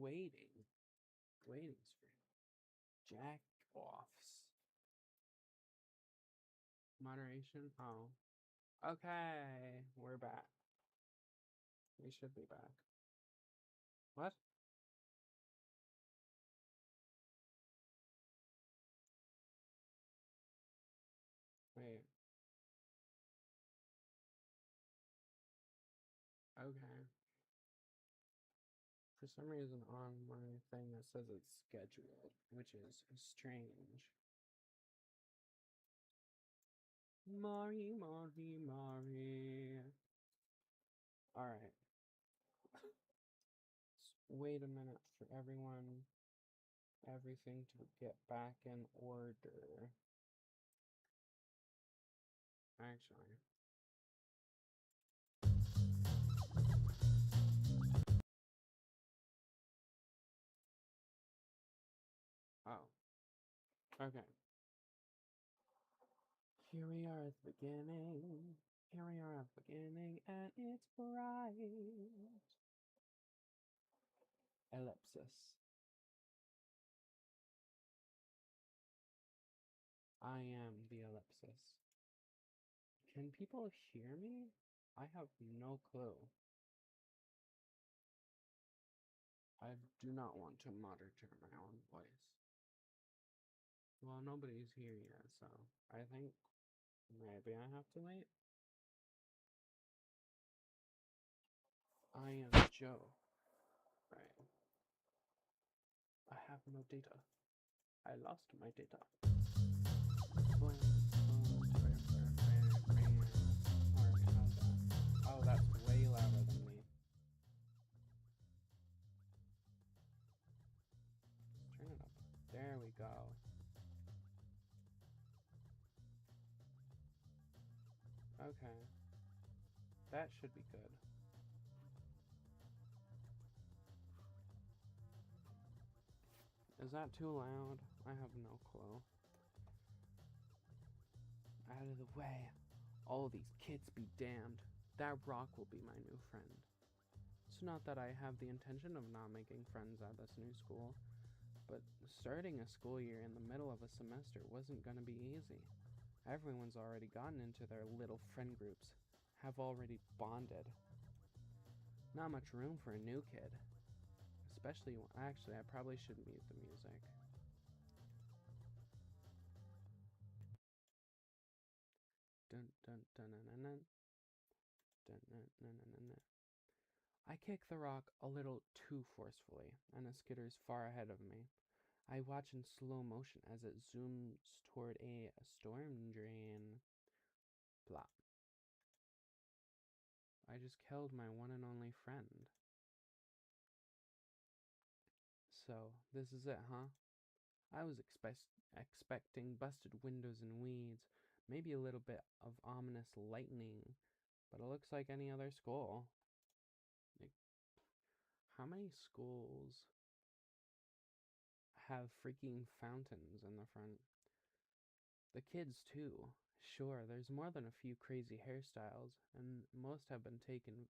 waiting. Waiting screen. Jack offs. Moderation. Oh. Okay. We're back. We should be back. What? Wait. Okay. For some reason on my thing it says it's scheduled, which is strange. Mari. Alright. Wait a minute for everything to get back in order. Actually. Oh. Okay. Here we are at the beginning. Here we are at the beginning, and it's bright. Ellipsis. I am the ellipsis. Can people hear me? I have no clue. I do not want to monitor my own voice. Well, nobody's here yet, so I think maybe I have to wait. I am Joe. Right. I have no data. I lost my data. Oh, that's way louder than me. Let's turn it up. There we go. Okay. That should be good. Is that too loud? I have no clue. Out of the way. All these kids be damned. That rock will be my new friend. It's not that I have the intention of not making friends at this new school, but starting a school year in the middle of a semester wasn't gonna be easy. Everyone's already gotten into their little friend groups, have already bonded. Not much room for a new kid. Especially, actually, I probably should mute the music. Dun dun dun dun dun dun. Dun dun dun dun dun. I kick the rock a little too forcefully, and it skitters far ahead of me. I watch in slow motion as it zooms toward a storm drain. Plop. I just killed my one and only friend. So, this is it, huh? I was expecting busted windows and weeds, maybe a little bit of ominous lightning, but it looks like any other school. Like, how many schools have freaking fountains in the front? The kids, too. Sure, there's more than a few crazy hairstyles, and most have been taken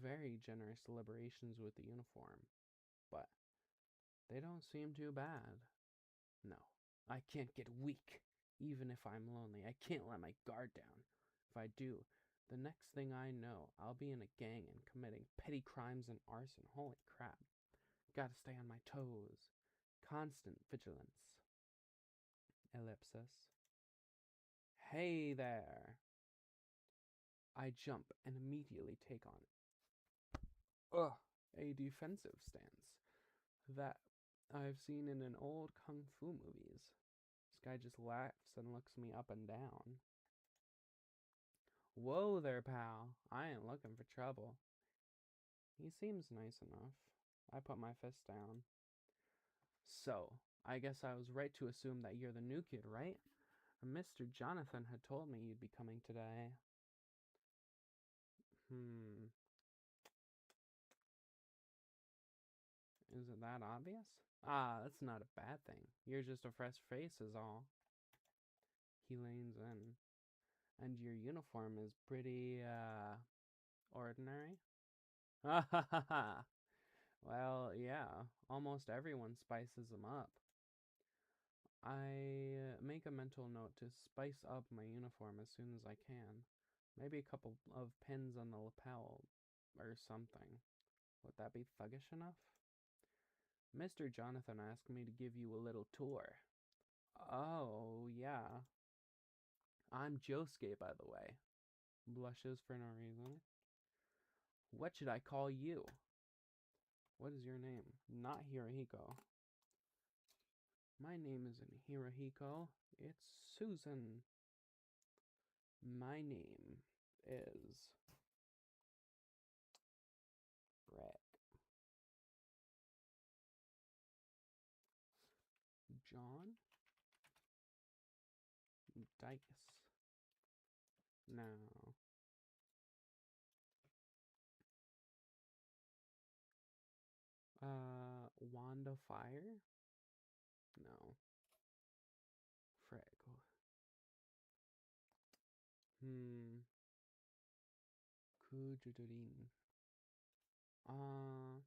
very generous deliberations with the uniform. But they don't seem too bad. No, I can't get weak. Even if I'm lonely, I can't let my guard down. If I do, the next thing I know, I'll be in a gang and committing petty crimes and arson. Holy crap. Gotta stay on my toes. Constant vigilance. Ellipsis. Hey there. I jump and immediately take on it. Ugh, a defensive stance that I've seen in an old kung fu movies. This guy just laughs and looks me up and down. Whoa there, pal. I ain't looking for trouble. He seems nice enough. I put my fist down. So, I guess I was right to assume that you're the new kid, right? Mr. Jonathan had told me you'd be coming today. Is it that obvious? Ah, that's not a bad thing. You're just a fresh face is all. He leans in. And your uniform is pretty, ordinary? Ha ha ha ha! Well, yeah, almost everyone spices them up. I make a mental note to spice up my uniform as soon as I can. Maybe a couple of pins on the lapel or something. Would that be thuggish enough? Mr. Jonathan asked me to give you a little tour. Oh, yeah. I'm Josuke, by the way. Blushes for no reason. What should I call you? What is your name? Not Hirohiko. My name isn't Hirohiko. It's Susan. My name is Rick. John Dice. No. Wanda Fire? No. Frick. Kujudurin. Uh,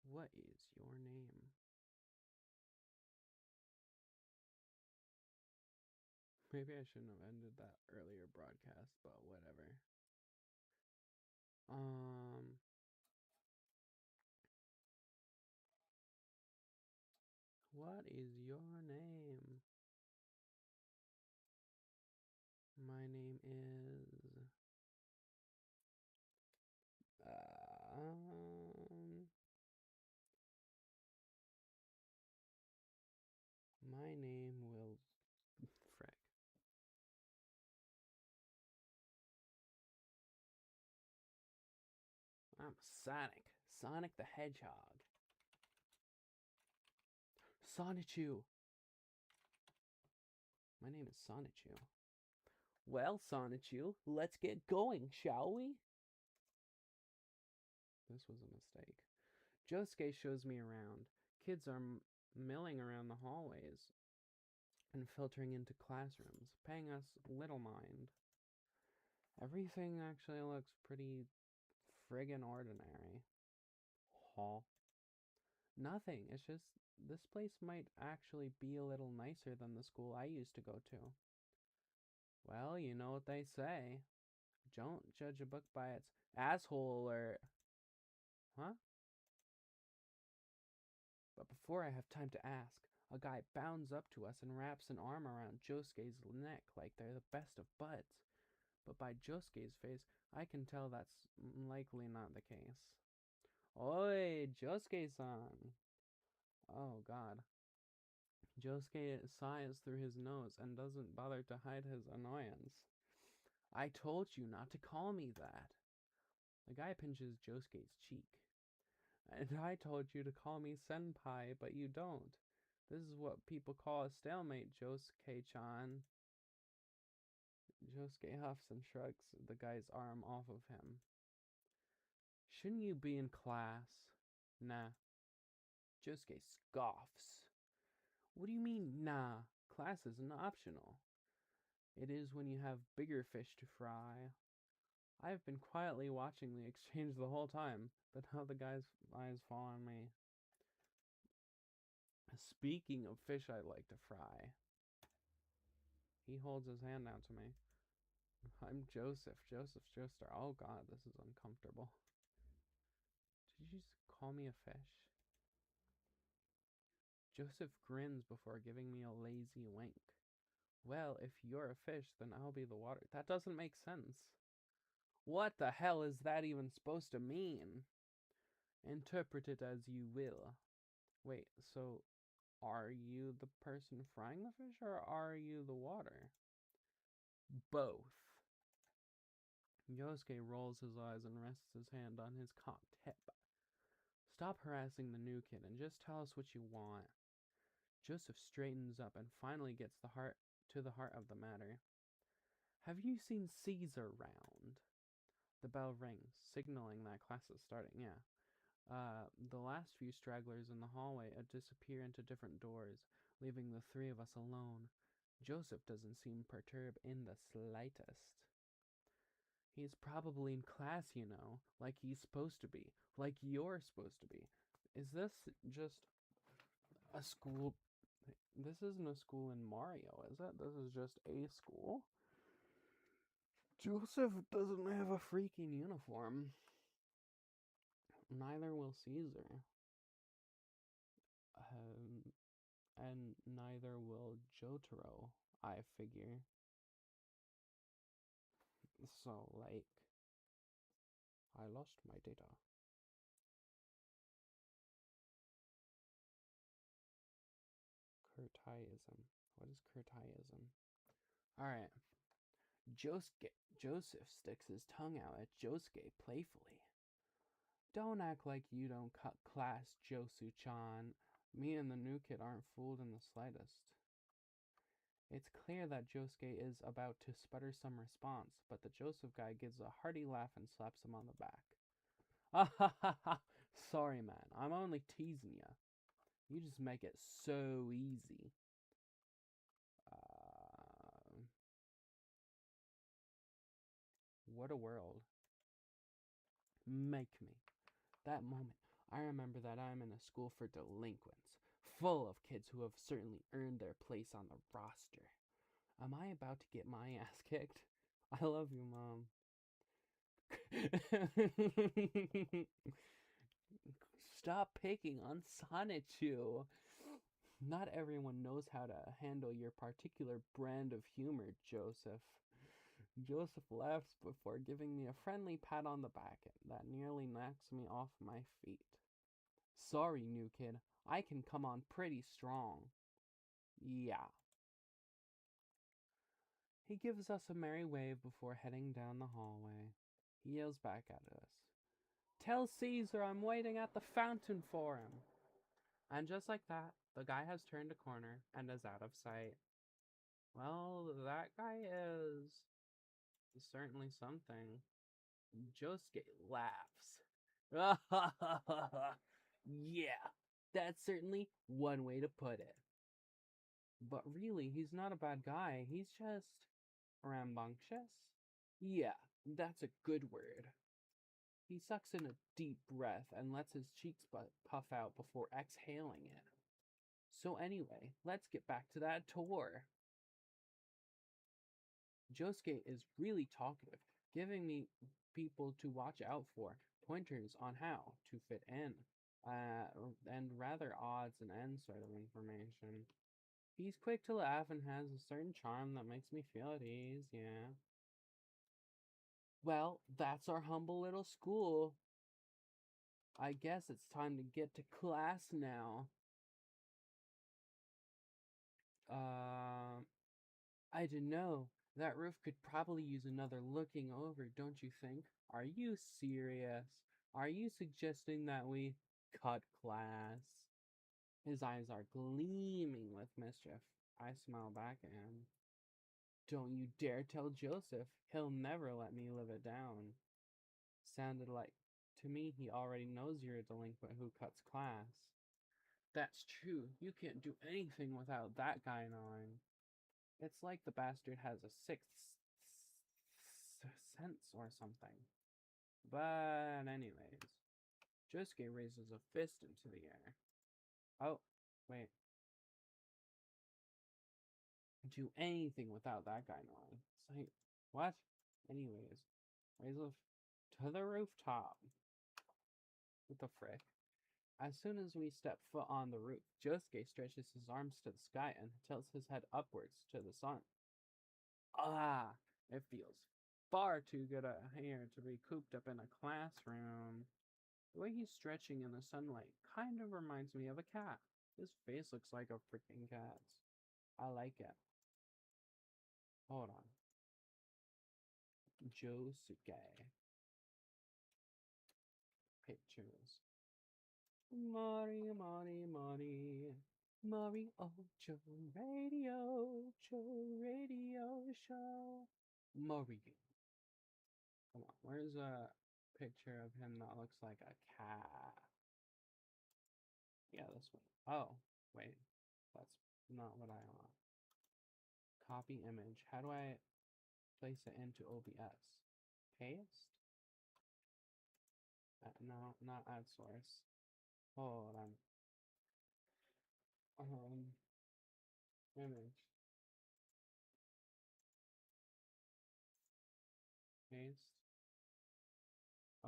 what is your name? Maybe I shouldn't have ended that earlier broadcast, but whatever. Um, what is your name? My name is my name will frick. I'm Sonic. Sonic the Hedgehog. Sonichu. My name is Sonichu. Well, Sonichu, let's get going, shall we? This was a mistake. Josuke shows me around. Kids are milling around the hallways and filtering into classrooms, paying us little mind. Everything actually looks pretty friggin' ordinary. Hall. Nothing. It's just this place might actually be a little nicer than the school I used to go to. Well, you know what they say. Don't judge a book by its asshole or... Huh? But before I have time to ask, a guy bounds up to us and wraps an arm around Josuke's neck like they're the best of buds. But by Josuke's face, I can tell that's likely not the case. Oi, Josuke-san! Oh, God. Josuke sighs through his nose and doesn't bother to hide his annoyance. I told you not to call me that. The guy pinches Josuke's cheek. And I told you to call me senpai, but you don't. This is what people call a stalemate, Josuke-chan. Josuke huffs and shrugs the guy's arm off of him. Shouldn't you be in class? Nah. Josuke scoffs. What do you mean, nah? Class isn't optional. It is when you have bigger fish to fry. I've been quietly watching the exchange the whole time, but now the guy's eyes fall on me. Speaking of fish I'd like to fry. He holds his hand out to me. I'm Joseph. Joseph Joestar. Oh God, this is uncomfortable. Did you just call me a fish? Joseph grins before giving me a lazy wink. Well, if you're a fish, then I'll be the water. That doesn't make sense. What the hell is that even supposed to mean? Interpret it as you will. Wait, so are you the person frying the fish or are you the water? Both. Yosuke rolls his eyes and rests his hand on his cocked hip. Stop harassing the new kid and just tell us what you want. Joseph straightens up and finally gets to the heart of the matter. Have you seen Caesar round? The bell rings, signaling that class is starting, yeah. The last few stragglers in the hallway disappear into different doors, leaving the three of us alone. Joseph doesn't seem perturbed in the slightest. He's probably in class, you know, like he's supposed to be, like you're supposed to be. Is this just a school? This isn't a school in Mario, is it? This is just a school? Joseph doesn't have a freaking uniform. Neither will Caesar. And neither will Jotaro, I figure. So, like, I lost my data. Kurtaiism. What is Kurtaiism? Alright. Joseph sticks his tongue out at Josuke playfully. Don't act like you don't cut class, Josu-chan. Me and the new kid aren't fooled in the slightest. It's clear that Josuke is about to sputter some response, but the Joseph guy gives a hearty laugh and slaps him on the back. Ah ha ha ha! Sorry, man. I'm only teasing ya. You just make it so easy. What a world. Make me. That moment, I remember that I'm in a school for delinquents, full of kids who have certainly earned their place on the roster. Am I about to get my ass kicked? I love you, Mom. Stop picking on Sonichu. Not everyone knows how to handle your particular brand of humor, Joseph. Joseph laughs before giving me a friendly pat on the back that nearly knocks me off my feet. Sorry, new kid. I can come on pretty strong. Yeah. He gives us a merry wave before heading down the hallway. He yells back at us. Tell Caesar I'm waiting at the fountain for him. And just like that, the guy has turned a corner and is out of sight. Well, that guy is certainly something. Josuke laughs. Yeah, that's certainly one way to put it. But really, he's not a bad guy. He's just rambunctious. Yeah, that's a good word. He sucks in a deep breath and lets his cheeks puff out before exhaling it. So anyway, let's get back to that tour. Josuke is really talkative, giving me people to watch out for, pointers on how to fit in, and rather odds and ends sort of information. He's quick to laugh and has a certain charm that makes me feel at ease, yeah. Well, that's our humble little school. I guess it's time to get to class now. I don't know. That roof could probably use another looking over, don't you think? Are you serious? Are you suggesting that we cut class? His eyes are gleaming with mischief. I smile back at him. Don't you dare tell Joseph. He'll never let me live it down. Sounded like to me he already knows you're a delinquent who cuts class. That's true. You can't do anything without that guy knowing. It's like the bastard has a sixth sense or something. But anyways, Josuke raises a fist into the air. Oh, wait. Do anything without that guy knowing. It's like, what? Anyways, raise to the rooftop. What the frick? As soon as we step foot on the roof, Josuke stretches his arms to the sky and tilts his head upwards to the sun. Ah, it feels far too good here to be cooped up in a classroom. The way he's stretching in the sunlight kind of reminds me of a cat. His face looks like a freaking cat's. I like it. Hold on. Josuke. Pictures. Mari, Mari, Mari. Mari Ocho Radio Show. Mari. Come on, where's a picture of him that looks like a cat? Yeah, this one. Oh, wait. That's not what I want. Copy image. How do I place it into OBS? Paste? No, not add source. Hold on. Image. Paste.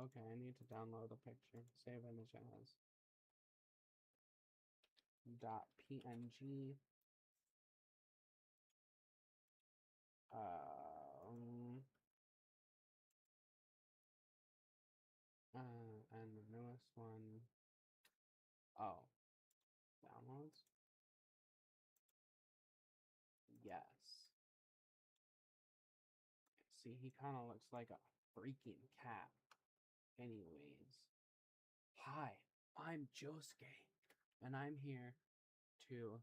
Okay, I need to download a picture. Save image as .png. And the newest one. Oh, downloads. Yes. See, he kind of looks like a freaking cat. Anyways, hi, I'm Josuke, and I'm here to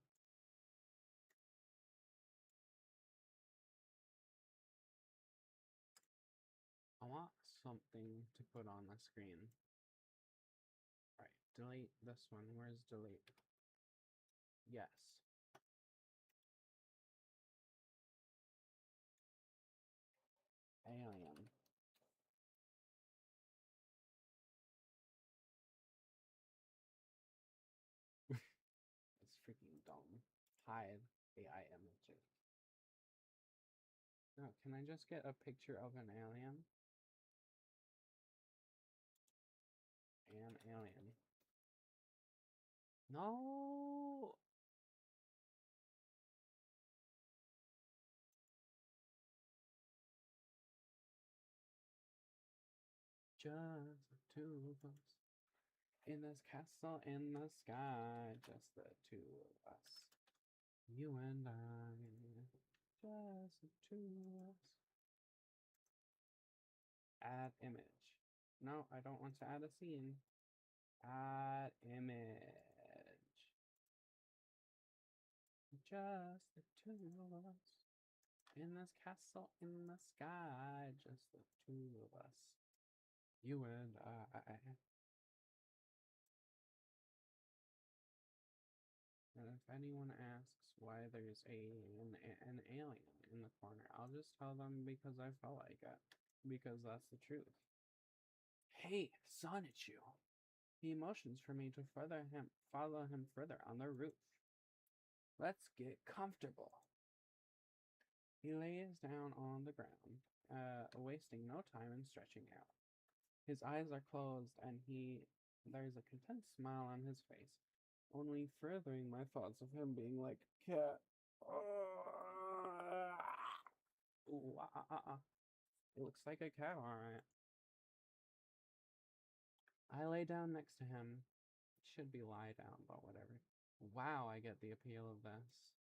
I want something to put on the screen. Right, delete this one. Where's delete? Yes. Alien. It's freaking dumb. Hide AI images. No, can I just get a picture of an alien? An alien. No! Just the two of us. In this castle in the sky, just the two of us. You and I. Just the two of us. Add image. No, I don't want to add a scene. Add image. Just the two of us. In this castle in the sky, just the two of us. You and I. And if anyone asks why there's an alien in the corner, I'll just tell them because I felt like it. Because that's the truth. Hey, Sonichu! He motions for me to follow him further on the roof. Let's get comfortable. He lays down on the ground, wasting no time in stretching out. His eyes are closed, and there's a content smile on his face, only furthering my thoughts of him being like a cat. Ooh, It looks like a cat, alright. I lay down next to him. It should be lie down, but whatever. Wow, I get the appeal of this.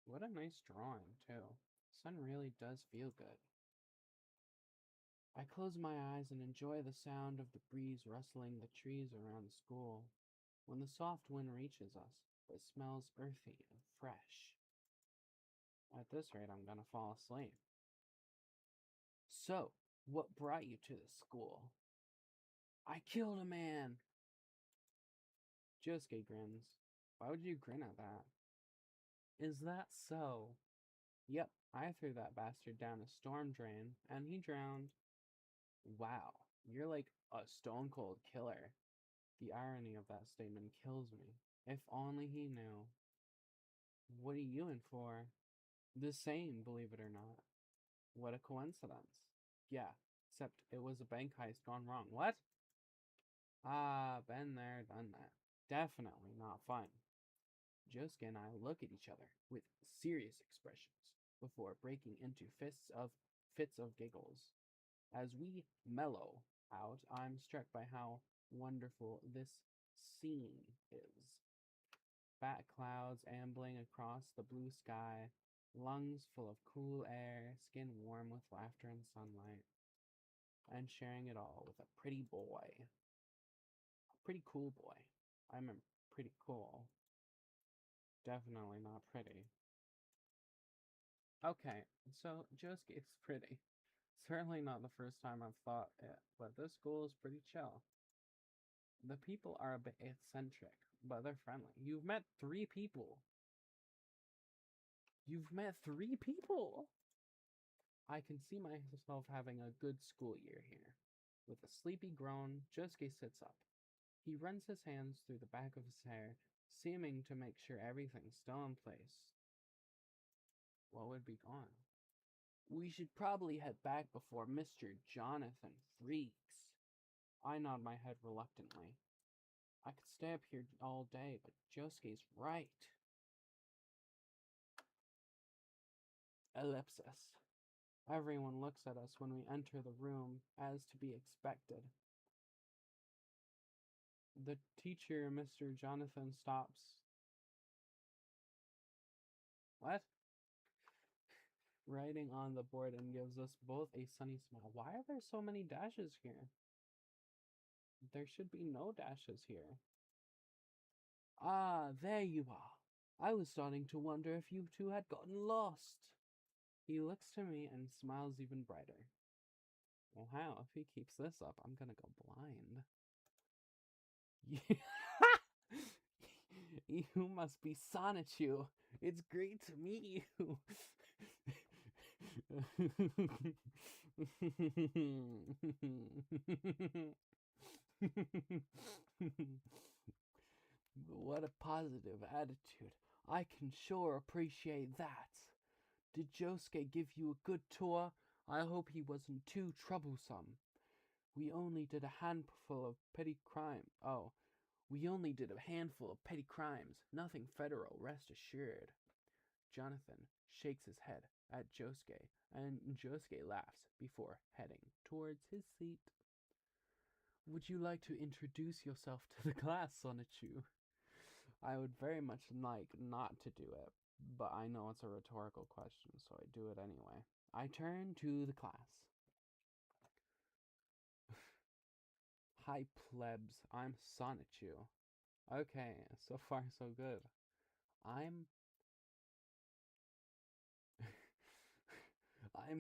What a nice drawing, too. Sun really does feel good. I close my eyes and enjoy the sound of the breeze rustling the trees around the school. When the soft wind reaches us, it smells earthy and fresh. At this rate, I'm gonna fall asleep. So, what brought you to the school? I killed a man! Josuke grins. Why would you grin at that? Is that so? Yep, I threw that bastard down a storm drain, and he drowned. Wow, you're like a stone cold killer. The irony of that statement kills me. If only he knew. What are you in for? The same, believe it or not. What a coincidence. Yeah, except it was a bank heist gone wrong. What? Ah, been there, done that. Definitely not fun. Josuke and I look at each other with serious expressions before breaking into fits of giggles. As we mellow out, I'm struck by how wonderful this scene is. Fat clouds ambling across the blue sky, lungs full of cool air, skin warm with laughter and sunlight, and sharing it all with a pretty boy. A pretty cool boy. I'm pretty cool. Definitely not pretty. Okay, so Josuke's pretty. Certainly not the first time I've thought it, but this school is pretty chill. The people are a bit eccentric, but they're friendly. You've met 3 people. You've met 3 people! I can see myself having a good school year here. With a sleepy groan, Josuke sits up. He runs his hands through the back of his hair, seeming to make sure everything's still in place. What would be gone? We should probably head back before Mr. Jonathan freaks. I nod my head reluctantly. I could stay up here all day, but Josuke's right. Ellipsis. Everyone looks at us when we enter the room, as to be expected. The teacher, Mr. Jonathan, stops. What? Writing on the board and gives us both a sunny smile. Why are there so many dashes here? There should be no dashes here. Ah, there you are. I was starting to wonder if you two had gotten lost. He looks to me and smiles even brighter. Wow, if he keeps this up, I'm gonna go blind. You must be Sonichu. It's great to meet you. What a positive attitude. I can sure appreciate that. Did Josuke give you a good tour? I hope he wasn't too troublesome. We only did a handful of petty crime. Oh, we only did a handful of petty crimes. Nothing federal, rest assured. Jonathan shakes his head at Josuke, and Josuke laughs before heading towards his seat. Would you like to introduce yourself to the class, Sonichu? I would very much like not to do it, but I know it's a rhetorical question, so I do it anyway. I turn to the class. Hi, plebs. I'm Sonichu. Okay, so far so good. I'm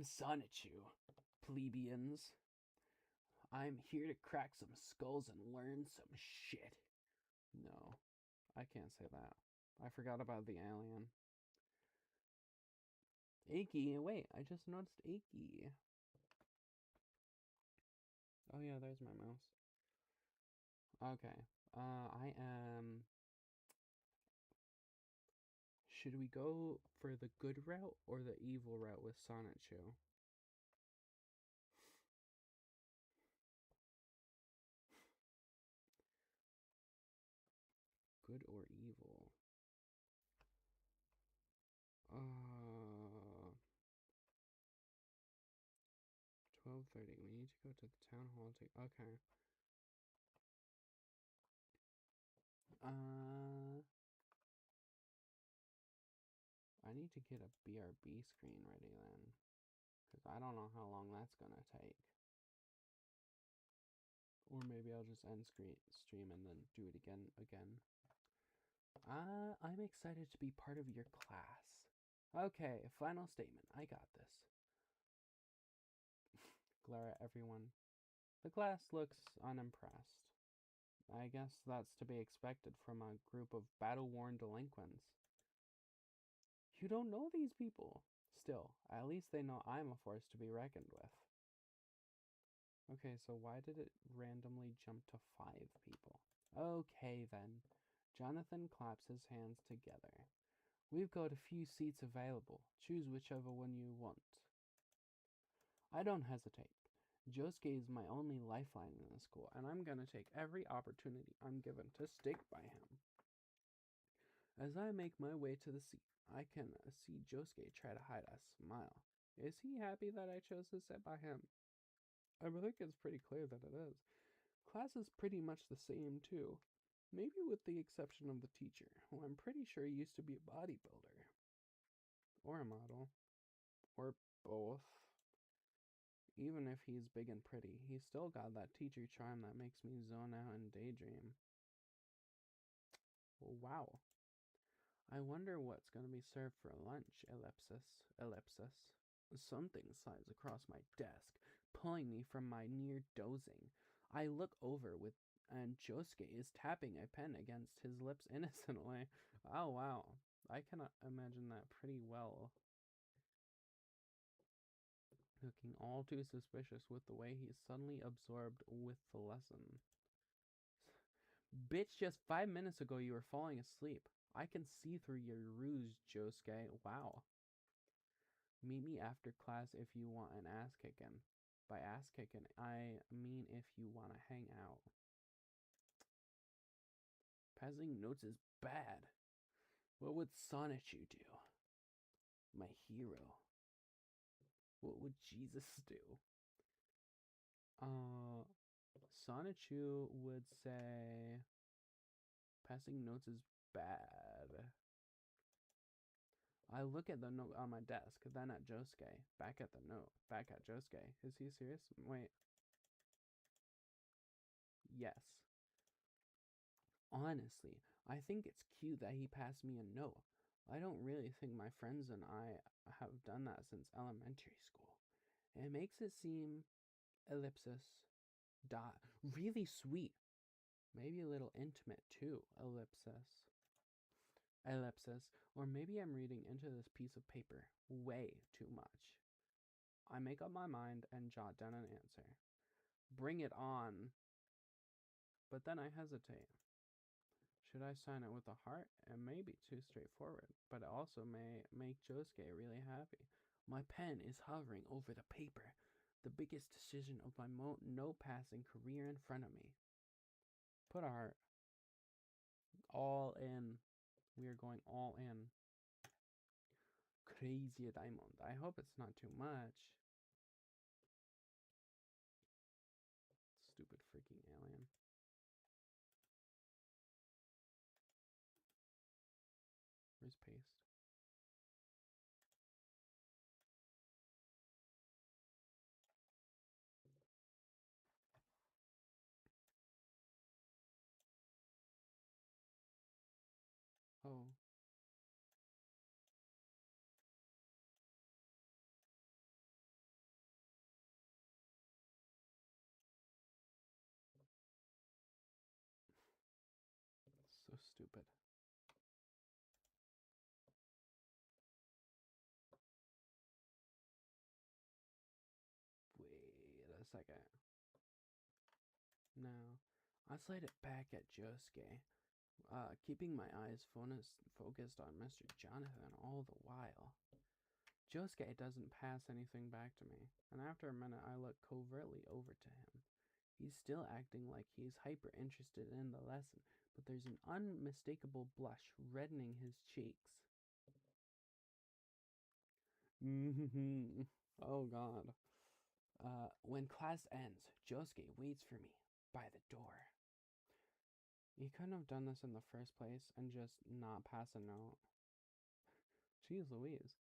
Sonichu, plebeians. I'm here to crack some skulls and learn some shit. No, I can't say that. I forgot about the alien. Achy, wait, I just noticed Achy. Oh yeah, there's my mouse. Okay, I am... Should we go for the good route or the evil route with Sonichu? Good or evil? 12:30. We need to go to the town hall to... Okay. I need to get a BRB screen ready then. Because I don't know how long that's gonna take. Or maybe I'll just end stream and then do it again. I'm excited to be part of your class. Okay, final statement. I got this. Glare at everyone. The class looks unimpressed. I guess that's to be expected from a group of battle-worn delinquents. You don't know these people. Still, at least they know I'm a force to be reckoned with. Okay, so why did it randomly jump to 5 people? Okay, then. Jonathan claps his hands together. We've got a few seats available. Choose whichever one you want. I don't hesitate. Josuke is my only lifeline in the school, and I'm gonna take every opportunity I'm given to stick by him. As I make my way to the seat, I can see Josuke try to hide a smile. Is he happy that I chose to sit by him? I think it's pretty clear that it is. Class is pretty much the same, too. Maybe with the exception of the teacher, who I'm pretty sure used to be a bodybuilder. Or a model. Or both. Even if he's big and pretty, he's still got that teacher charm that makes me zone out and daydream. Wow. I wonder what's going to be served for lunch, ellipsis. Something slides across my desk, pulling me from my near dozing. I look over and Josuke is tapping a pen against his lips innocently. Oh wow, I can imagine that pretty well. looking all too suspicious with the way he's suddenly absorbed with the lesson. Bitch, just 5 minutes ago you were falling asleep. I can see through your ruse, Josuke. Wow. Meet me after class if you want an ass kicking. By ass kicking, I mean if you want to hang out. Passing notes is bad. What would Sonichu do? My hero. What would Jesus do? Sonichu would say passing notes is bad. I look at the note on my desk, then at Josuke, back at the note, back at Josuke. Is he serious? Wait. Yes. Honestly, I think it's cute that he passed me a note. I don't really think my friends and I have done that since elementary school. It makes it seem ellipsis dot really sweet. Maybe a little intimate too, ellipsis, or maybe I'm reading into this piece of paper way too much. I make up my mind and jot down an answer. Bring it on. But then I hesitate. Should I sign it with a heart? It may be too straightforward, but it also may make Josuke really happy. My pen is hovering over the paper, the biggest decision of my note passing career in front of me. Put a heart. All in. We are going all in. Crazy diamond. I hope it's not too much. Stupid freaking alien. Where's paste? Oh. So stupid. Wait a second. Now, I slide it back at Josuke, keeping my eyes focused on Mr. Jonathan all the while. Josuke doesn't pass anything back to me, and after a minute I look covertly over to him. He's still acting like he's hyper interested in the lesson, but there's an unmistakable blush reddening his cheeks. Oh god. When class ends, Josuke waits for me by the door. He couldn't have done this in the first place and just not pass a note. Jeez Louise.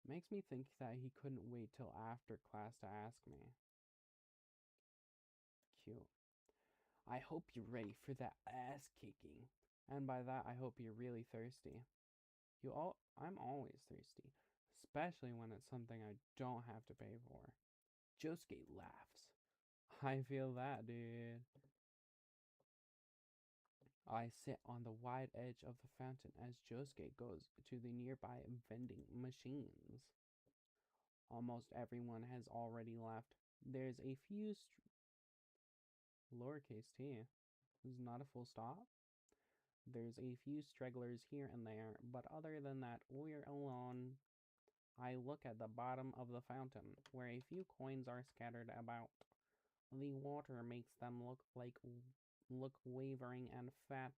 Makes me think that he couldn't wait till after class to ask me. Cute. I hope you're ready for that ass kicking. And by that, I hope you're really thirsty. I'm always thirsty, especially when it's something I don't have to pay for. Josuke laughs. I feel that, dude. I sit on the wide edge of the fountain as Josuke goes to the nearby vending machines. Almost everyone has already left. There's a few lowercase t. This is not a full stop. There's a few stragglers here and there, but other than that, we're alone. I look at the bottom of the fountain, where a few coins are scattered about. The water makes them look wavering and fat.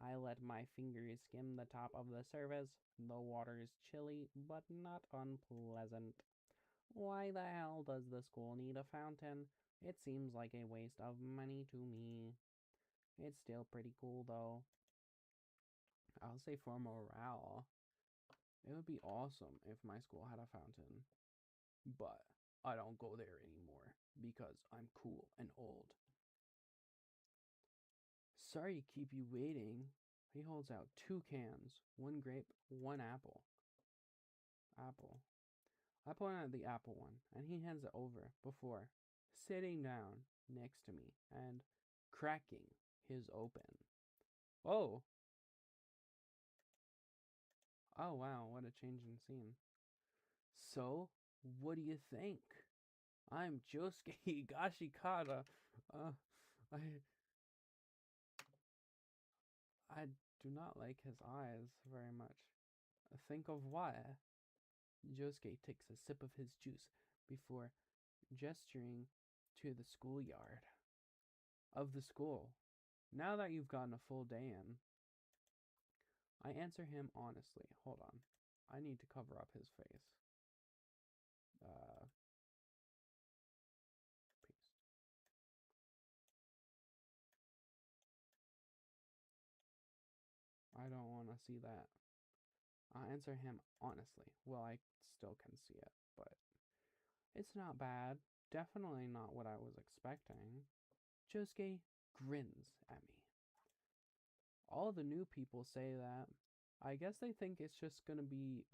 I let my fingers skim the top of the surface. The water is chilly, but not unpleasant. Why the hell does the school need a fountain? It seems like a waste of money to me. It's still pretty cool, though. I'll say for morale, it would be awesome if my school had a fountain. But I don't go there anymore because I'm cool and old. Sorry to keep you waiting. He holds out 2 cans, 1 grape, 1 apple. Apple. I point at the apple one, and he hands it over before sitting down next to me and cracking his open. Oh! Oh wow, what a change in scene. So, what do you think? I'm Josuke Higashikata. Uh, I I do not like his eyes very much. Think of why. Josuke takes a sip of his juice before gesturing to the schoolyard of the school. Now that you've gotten a full day in, I answer him honestly. Hold on. I need to cover up his face. Paste. I don't want to see that. I answer him honestly. Well, I still can see it, but it's not bad. Definitely not what I was expecting. Josuke grins at me. All the new people say that. I guess they think it's just gonna be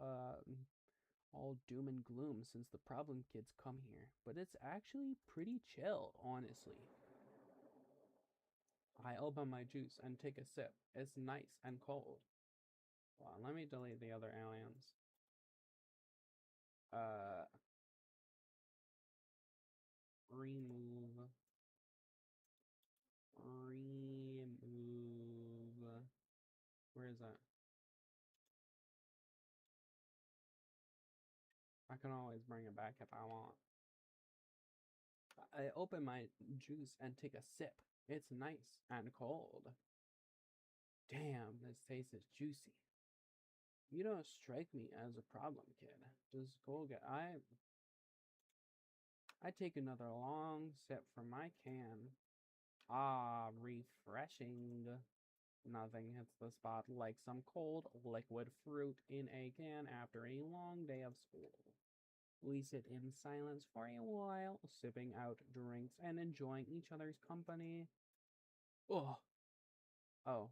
all doom and gloom since the problem kids come here, but it's actually pretty chill, honestly. I open my juice and take a sip. It's nice and cold. Well, let me delete the other aliens. Uh, remove. Remove. Where is that? I can always bring it back if I want. I open my juice and take a sip. It's nice and cold. Damn, this taste is juicy. You don't strike me as a problem kid. Just go get I take another long sip from my can. Ah, refreshing. Nothing hits the spot like some cold liquid fruit in a can after a long day of school. We sit in silence for a while, sipping out drinks and enjoying each other's company. Oh, oh.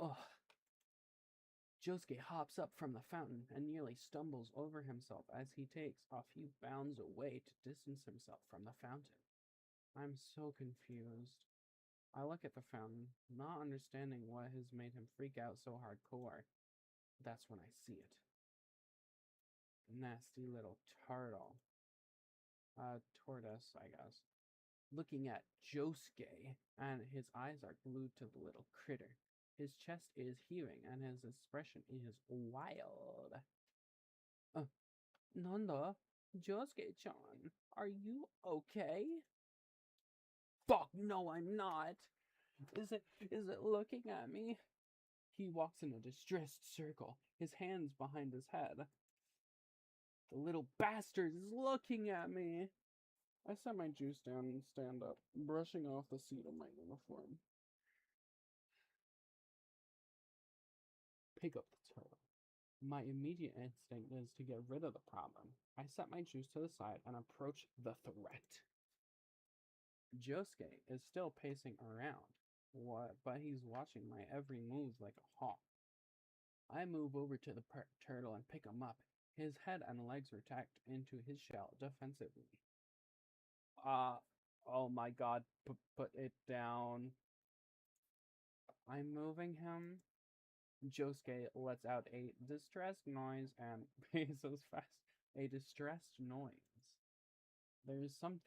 Oh. Josuke hops up from the fountain and nearly stumbles over himself as he takes a few bounds away to distance himself from the fountain. I'm so confused. I look at the fountain, not understanding what has made him freak out so hardcore. That's when I see it. Nasty little turtle. Tortoise, I guess. Looking at Josuke, and his eyes are glued to the little critter. His chest is heaving, and his expression is wild. Nanda, Josuke-chan, are you okay? Fuck, no, I'm not. Is it looking at me? He walks in a distressed circle, his hands behind his head. The little bastard is looking at me. I set my juice down and stand up, brushing off the seat of my uniform. Pick up the turtle. My immediate instinct is to get rid of the problem. I set my juice to the side and approach the threat. Josuke is still pacing around, but he's watching my every move like a hawk. I move over to the turtle and pick him up. His head and legs are tucked into his shell defensively. Oh my god, put it down. I'm moving him. Josuke lets out a distressed noise and paces fast. A distressed noise. There's some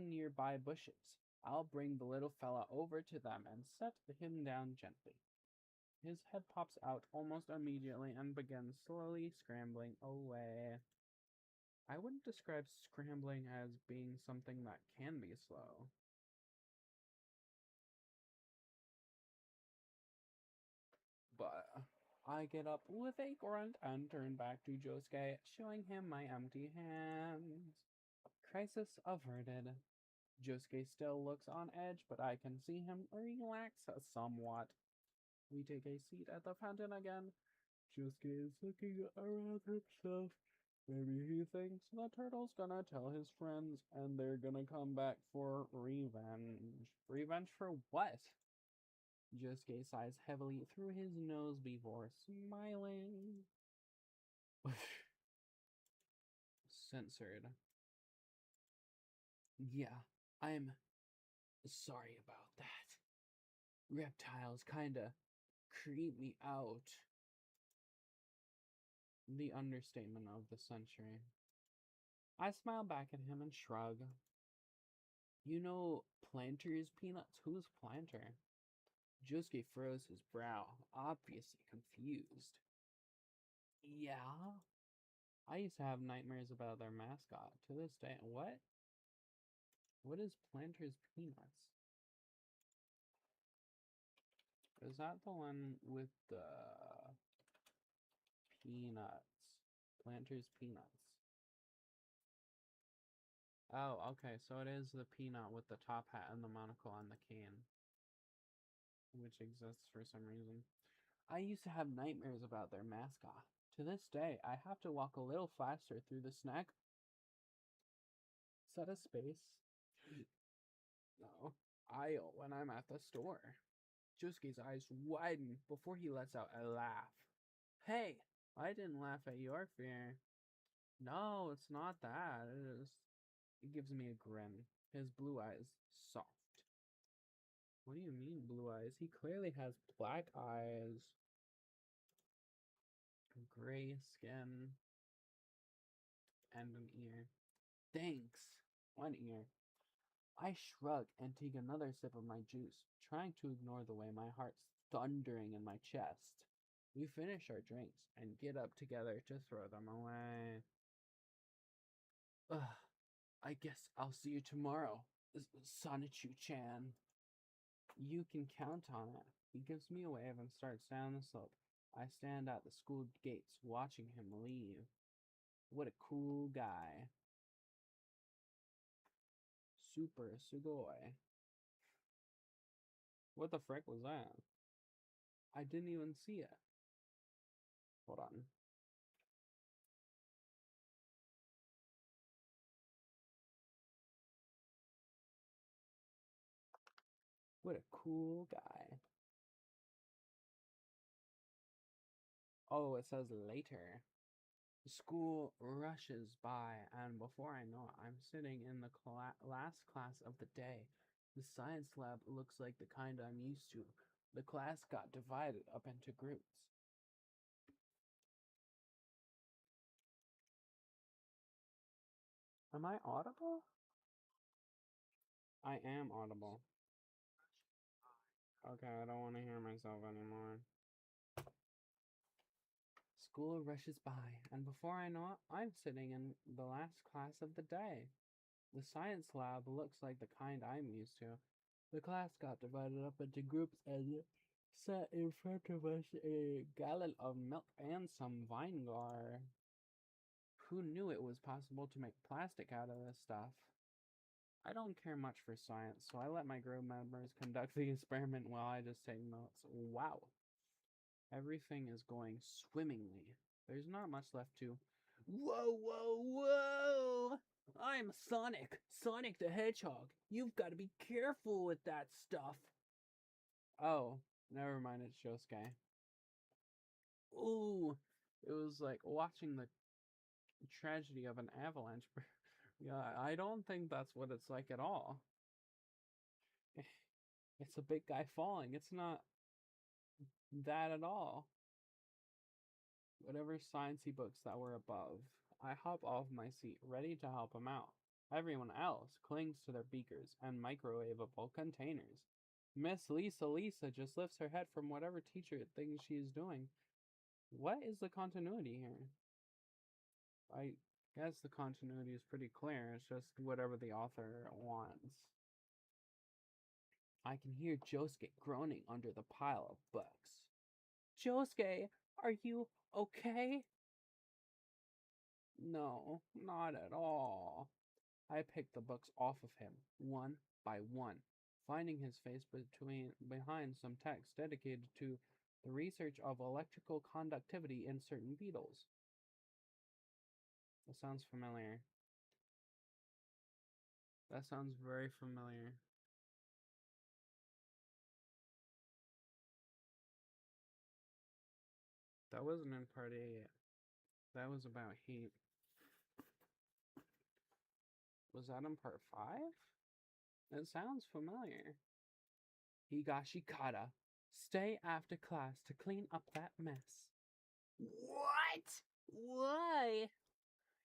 nearby bushes. I'll bring the little fella over to them and set him down gently. His head pops out almost immediately and begins slowly scrambling away. I wouldn't describe scrambling as being something that can be slow. But I get up with a grunt and turn back to Josuke, showing him my empty hands. Crisis averted. Josuke still looks on edge, but I can see him relax somewhat. We take a seat at the fountain again. Josuke is looking around himself. Maybe he thinks the turtle's gonna tell his friends and they're gonna come back for revenge. Revenge for what? Josuke sighs heavily through his nose before smiling. Censored. Yeah, I'm sorry about that. Reptiles kinda creep me out. The understatement of the century. I smile back at him and shrug. You know Planter's Peanuts? Who's Planter? Josuke furrows his brow, obviously confused. Yeah? I used to have nightmares about their mascot. To this day, what? What is Planter's Peanuts? Is that the one with the peanuts? Planter's Peanuts. Oh, okay, so it is the peanut with the top hat and the monocle and the cane, which exists for some reason. I used to have nightmares about their mascot. To this day, I have to walk a little faster through the snack. Set a space. No, aisle when I'm at the store. Josuke's eyes widen before he lets out a laugh. Hey, I didn't laugh at your fear. No, it's not that. It gives me a grin. His blue eyes soft. What do you mean blue eyes? He clearly has black eyes. Gray skin. And an ear. Thanks. One ear. I shrug and take another sip of my juice, trying to ignore the way my heart's thundering in my chest. We finish our drinks and get up together to throw them away. Ugh, I guess I'll see you tomorrow, Sonichu-chan. You can count on it. He gives me a wave and starts down the slope. I stand at the school gates watching him leave. What a cool guy. Super sugoi. What the frick was that? I didn't even see it. Hold on. What a cool guy. Oh, it says later. School rushes by, and before I know it, I'm sitting in the last class of the day. The science lab looks like the kind I'm used to. The class got divided up into groups. Am I audible? I am audible. Okay, I don't want to hear myself anymore. School rushes by, and before I know it, I'm sitting in the last class of the day. The science lab looks like the kind I'm used to. The class got divided up into groups and set in front of us a gallon of milk and some Vinegar. Who knew it was possible to make plastic out of this stuff? I don't care much for science, so I let my group members conduct the experiment while I just take notes. Wow. Everything is going swimmingly. There's not much left to... Whoa, whoa, whoa! I'm Sonic! Sonic the Hedgehog! You've got to be careful with that stuff! Oh, never mind, it's Josuke. Ooh, it was like watching the tragedy of an avalanche. Yeah, I don't think that's what it's like at all. It's a big guy falling. It's not that at all. Whatever sciencey books that were above, I hop off my seat, ready to help him out. Everyone else clings to their beakers and microwavable containers. Miss Lisa just lifts her head from whatever teacher thinks she is doing. What is the continuity here? I guess the continuity is pretty clear. It's just whatever the author wants. I can hear Josuke groaning under the pile of books. Josuke, are you okay? No, not at all. I picked the books off of him, one by one, finding his face behind some text dedicated to the research of electrical conductivity in certain beetles. That sounds familiar. That sounds very familiar. That wasn't in part 8. That was about heat. Was that in part 5? It sounds familiar. Higashikata. Stay after class to clean up that mess. What? Why?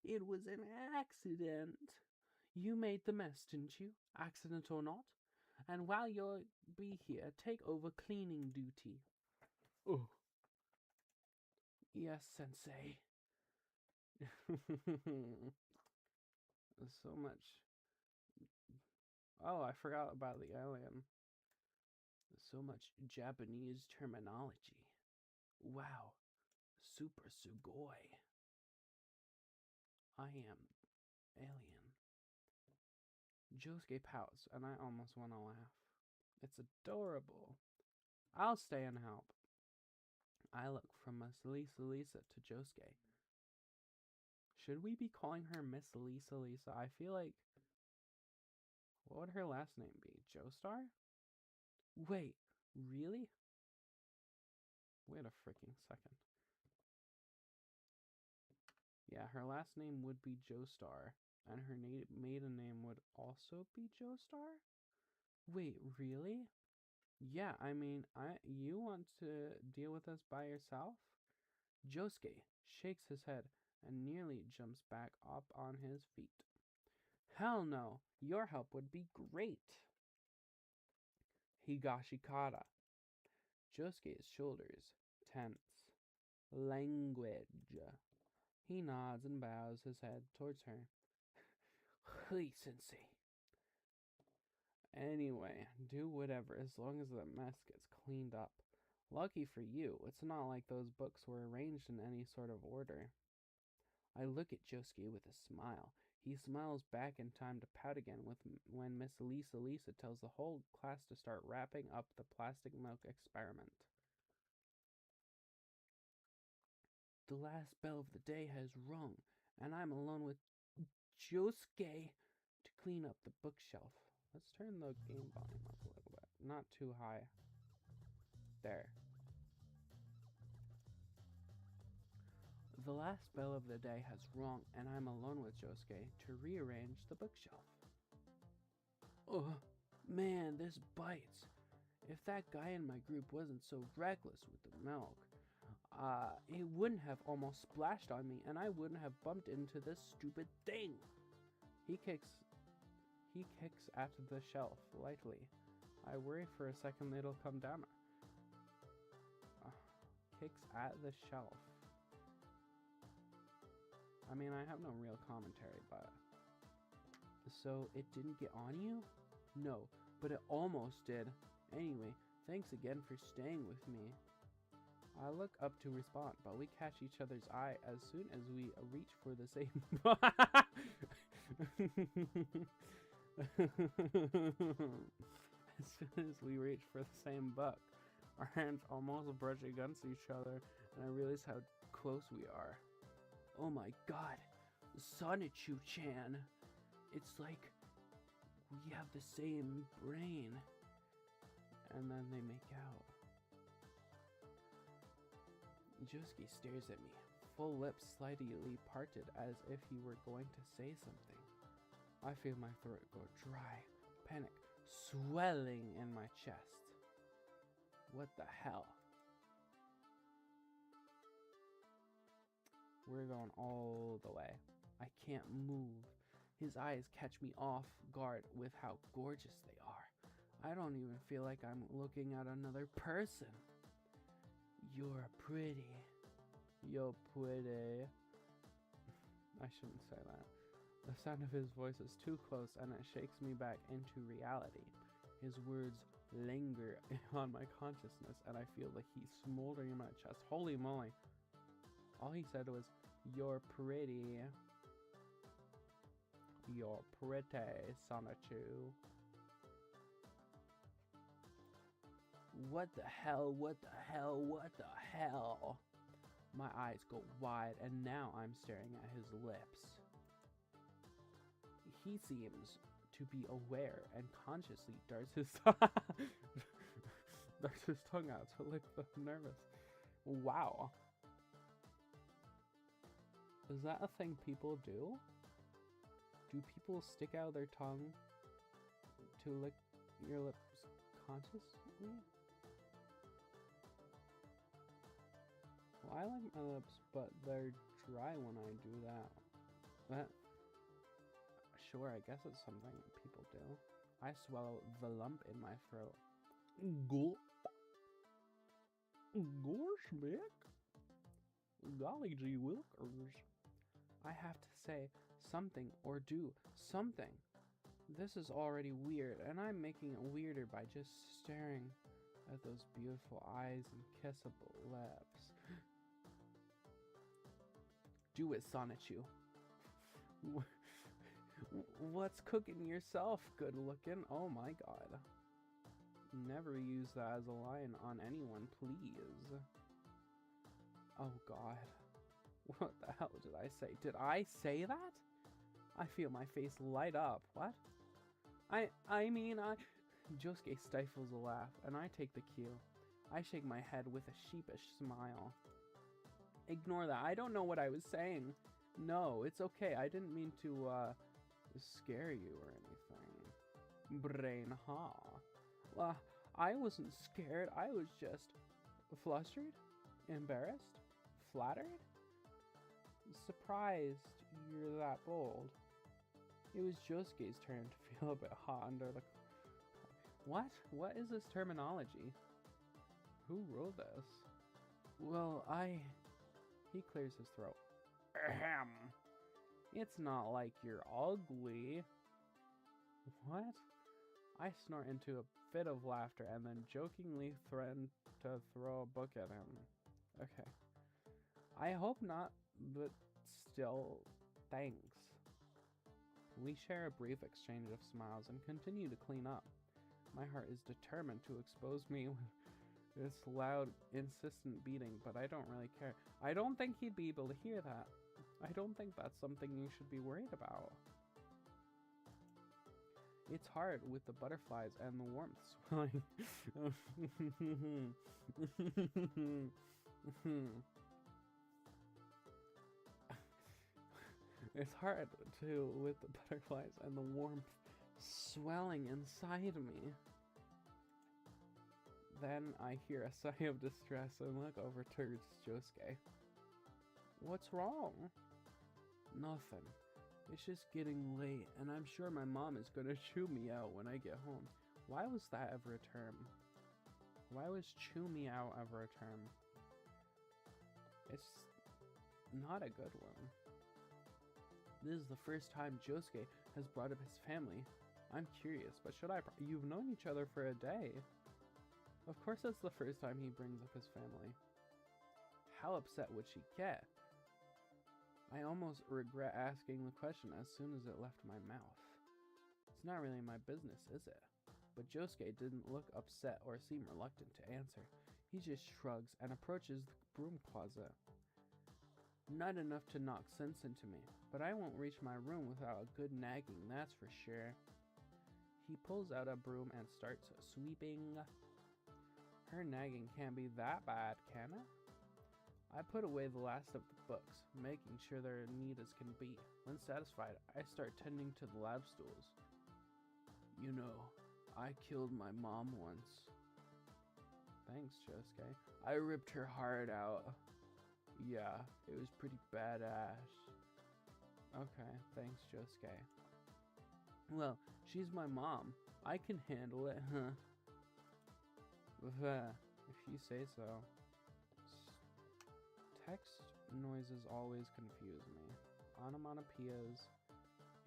It was an accident. You made the mess, didn't you? Accident or not? And while you'll be here, take over cleaning duty. Oh. Yes, Sensei. So much. Oh, I forgot about the alien. So much Japanese terminology. Wow. Super sugoi. I am alien. Josuke pouts, and I almost want to laugh. It's adorable. I'll stay and help. I look from Miss Lisa to Josuke. Should we be calling her Miss Lisa? I feel like... What would her last name be? Joestar? Wait, really? Wait a freaking second. Yeah, her last name would be Joestar, and her maiden name would also be Joestar? Wait, really? Yeah, I mean, you want to deal with us by yourself? Josuke shakes his head and nearly jumps back up on his feet. Hell no, your help would be great. Higashikata. Josuke's shoulders tense. Language. He nods and bows his head towards her. Hui, sensei. Anyway, do whatever as long as the mess gets cleaned up. Lucky for you, it's not like those books were arranged in any sort of order. I look at Josuke with a smile. He smiles back in time to pout again when Miss Lisa tells the whole class to start wrapping up the plastic milk experiment. The last bell of the day has rung, and I'm alone with Josuke to clean up the bookshelf. Let's turn the game volume up a little bit. Not too high. There. The last bell of the day has rung, and I'm alone with Josuke to rearrange the bookshelf. Oh, man, this bites. If that guy in my group wasn't so reckless with the milk, it wouldn't have almost splashed on me, and I wouldn't have bumped into this stupid thing. He kicks at the shelf lightly. I worry for a second it'll come down. Kicks at the shelf. I mean, I have no real commentary, but... So, it didn't get on you? No, but it almost did. Anyway, thanks again for staying with me. I look up to respond, but we catch each other's eye as soon as we reach for the same... As soon as we reach for the same book, our hands almost brush against each other, and I realize how close we are. Oh my god, Sonichu-chan. It's like we have the same brain. And then they make out. Josuke stares at me, full lips slightly parted as if he were going to say something. I feel my throat go dry, panic swelling in my chest. What the hell? We're going all the way. I can't move. His eyes catch me off guard with how gorgeous they are. I don't even feel like I'm looking at another person. You're pretty. You're pretty. I shouldn't say that. The sound of his voice is too close and it shakes me back into reality. His words linger on my consciousness and I feel the heat smoldering in my chest. Holy moly. All he said was, "You're pretty. You're pretty, Sonichu." What the hell? What the hell? What the hell? My eyes go wide and now I'm staring at his lips. He seems to be aware and consciously darts his tongue out to lick the nervous. Wow. Is that a thing people do? Do people stick out their tongue to lick your lips consciously? Well, I like my lips, but they're dry when I do that. But, sure, I guess it's something people do. I swallow the lump in my throat. Gulp. Gosh, Mick. Golly gee wilkers. I have to say something or do something. This is already weird, and I'm making it weirder by just staring at those beautiful eyes and kissable lips. Do it, Sonichu. What's cooking yourself, good looking? Oh my god. Never use that as a line on anyone, please. Oh god. What the hell did I say? Did I say that? I feel my face light up. What? I mean, Josuke stifles a laugh, and I take the cue. I shake my head with a sheepish smile. Ignore that. I don't know what I was saying. No, it's okay. I didn't mean to, scare you or anything. Brain ha. Well, I wasn't scared. I was just flustered, embarrassed, flattered, surprised you're that bold. It was Josuke's turn to feel a bit hot under the... What? What is this terminology? Who wrote this? Well, He clears his throat. Ahem. It's not like you're ugly. What? I snort into a fit of laughter and then jokingly threaten to throw a book at him. Okay. I hope not, but still, thanks. We share a brief exchange of smiles and continue to clean up. My heart is determined to expose me with this loud, insistent beating, but I don't really care. I don't think he'd be able to hear that. I don't think that's something you should be worried about. It's hard with the butterflies and the warmth swelling. It's hard too with the butterflies and the warmth swelling inside me. Then I hear a sigh of distress and look over towards Josuke. What's wrong? Nothing. It's just getting late, and I'm sure my mom is gonna chew me out when I get home. Why was that ever a term? Why was chew me out ever a term? It's not a good one. This is the first time Josuke has brought up his family. I'm curious, but should I... You've known each other for a day. Of course that's the first time he brings up his family. How upset would she get? I almost regret asking the question as soon as it left my mouth. It's not really my business, is it? But Josuke didn't look upset or seem reluctant to answer. He just shrugs and approaches the broom closet. Not enough to knock sense into me, but I won't reach my room without a good nagging, that's for sure. He pulls out a broom and starts sweeping. Her nagging can't be that bad, can it? I put away the last of the books, making sure they're neat as can be. When satisfied, I start tending to the lab stools. You know, I killed my mom once. Thanks, Josuke. I ripped her heart out. Yeah, it was pretty badass. Okay, thanks, Josuke. Well, she's my mom. I can handle it, huh? If you say so. Text noises always confuse me. Onomatopoeias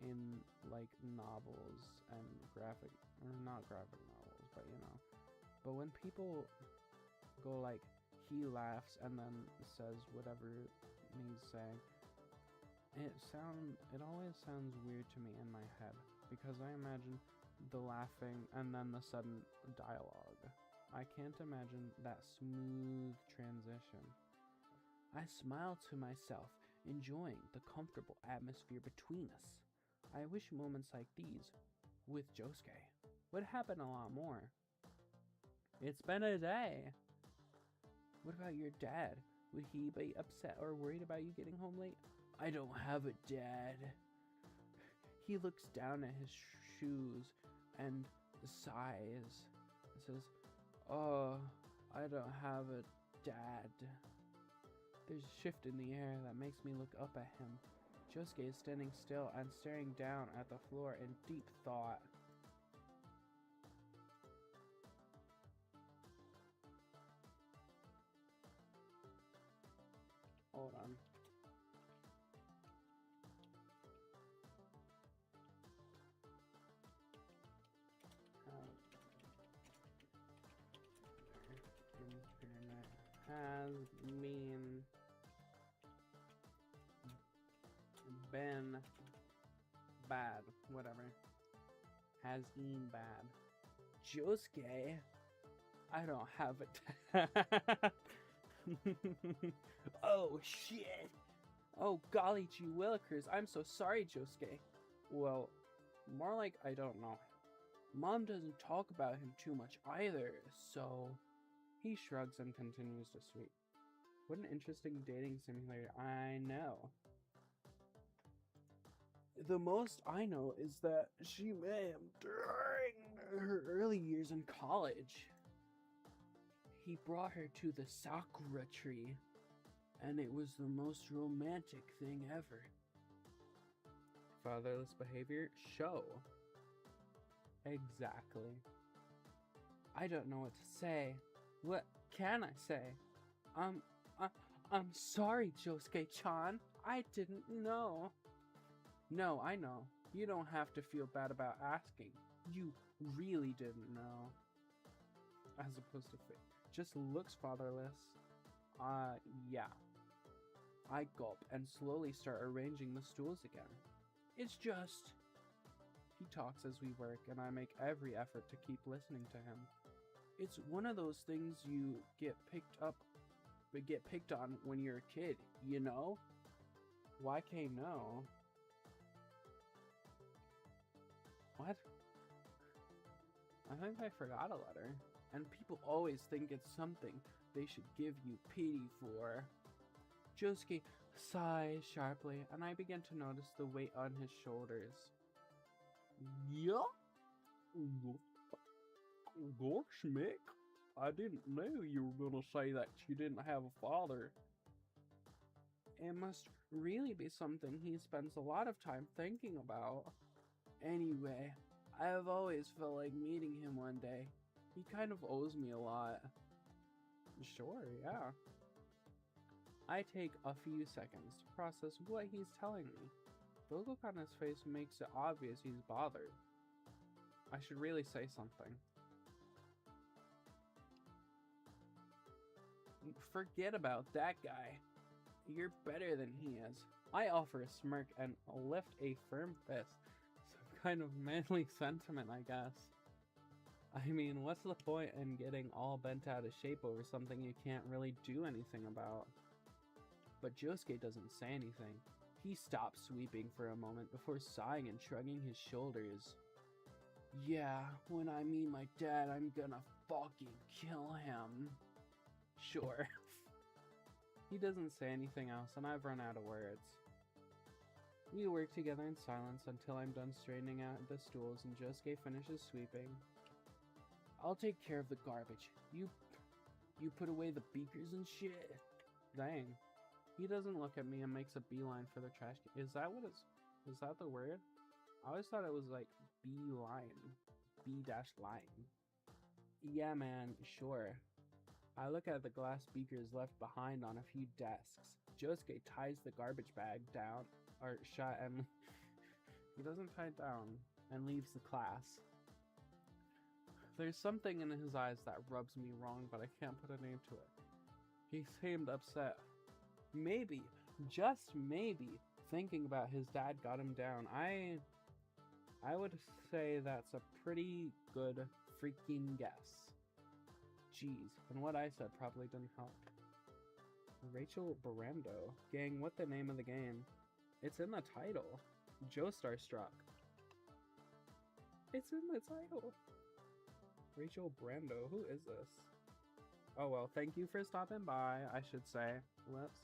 in, like, novels and graphic... Or not graphic novels, but you know. But when people go like, he laughs and then says whatever he's saying, it always sounds weird to me in my head, because I imagine the laughing and then the sudden dialogue. I can't imagine that smooth transition. I smile to myself, enjoying the comfortable atmosphere between us. I wish moments like these, with Josuke, would happen a lot more. It's been a day. What about your dad? Would he be upset or worried about you getting home late? I don't have a dad. He looks down at his shoes and sighs and says, oh, I don't have a dad. There's a shift in the air that makes me look up at him. Josuke is standing still and staring down at the floor in deep thought. Hold on. Internet has been bad. Whatever. Has been bad. Josuke, I don't have a Oh shit! Oh golly gee willikers, I'm so sorry, Josuke. Well, more like I don't know. Mom doesn't talk about him too much either, so... He shrugs and continues to sweep. What an interesting dating simulator. I know. The most I know is that she met him during her early years in college. He brought her to the sakura tree, and it was the most romantic thing ever. Fatherless behavior? Show. Exactly. I don't know what to say. What can I say? I'm sorry, Josuke-chan. I didn't know. No, I know. You don't have to feel bad about asking. You really didn't know. As opposed to just looks fatherless. Yeah. I gulp and slowly start arranging the stools again. It's just... He talks as we work, and I make every effort to keep listening to him. It's one of those things you get picked on when you're a kid, you know? YK no. What? I think I forgot a letter. And people always think it's something they should give you pity for. Josuke sighs sharply, and I begin to notice the weight on his shoulders. Yeah? Gosh, Mick, I didn't know you were gonna say that you didn't have a father. It must really be something he spends a lot of time thinking about. Anyway, I have always felt like meeting him one day. He kind of owes me a lot. Sure, yeah. I take a few seconds to process what he's telling me. The look on his face makes it obvious he's bothered. I should really say something. Forget about that guy. You're better than he is. I offer a smirk and lift a firm fist. Some kind of manly sentiment, I guess. I mean, what's the point in getting all bent out of shape over something you can't really do anything about? But Josuke doesn't say anything. He stops sweeping for a moment before sighing and shrugging his shoulders. Yeah, when I meet my dad, I'm gonna fucking kill him. Sure. He doesn't say anything else, and I've run out of words. We work together in silence until I'm done straightening out the stools and Josuke finishes sweeping. I'll take care of the garbage. You put away the beakers and shit. Dang. He doesn't look at me and makes a beeline for the trash can. Is that the word? I always thought it was like beeline. B-line. Yeah, man, sure. I look at the glass beakers left behind on a few desks. Josuke ties the garbage bag down, or shut, and he doesn't tie it down, and leaves the class. There's something in his eyes that rubs me wrong, but I can't put a name to it. He seemed upset. Maybe, just maybe, thinking about his dad got him down. I would say that's a pretty good freaking guess. Jeez, and what I said probably didn't help. Rachel Brando. Gang, what the name of the game? It's in the title. JOESTAR STRUCK. It's in the title. Rachel Brando. Who is this? Oh well, thank you for stopping by, I should say. Whoops.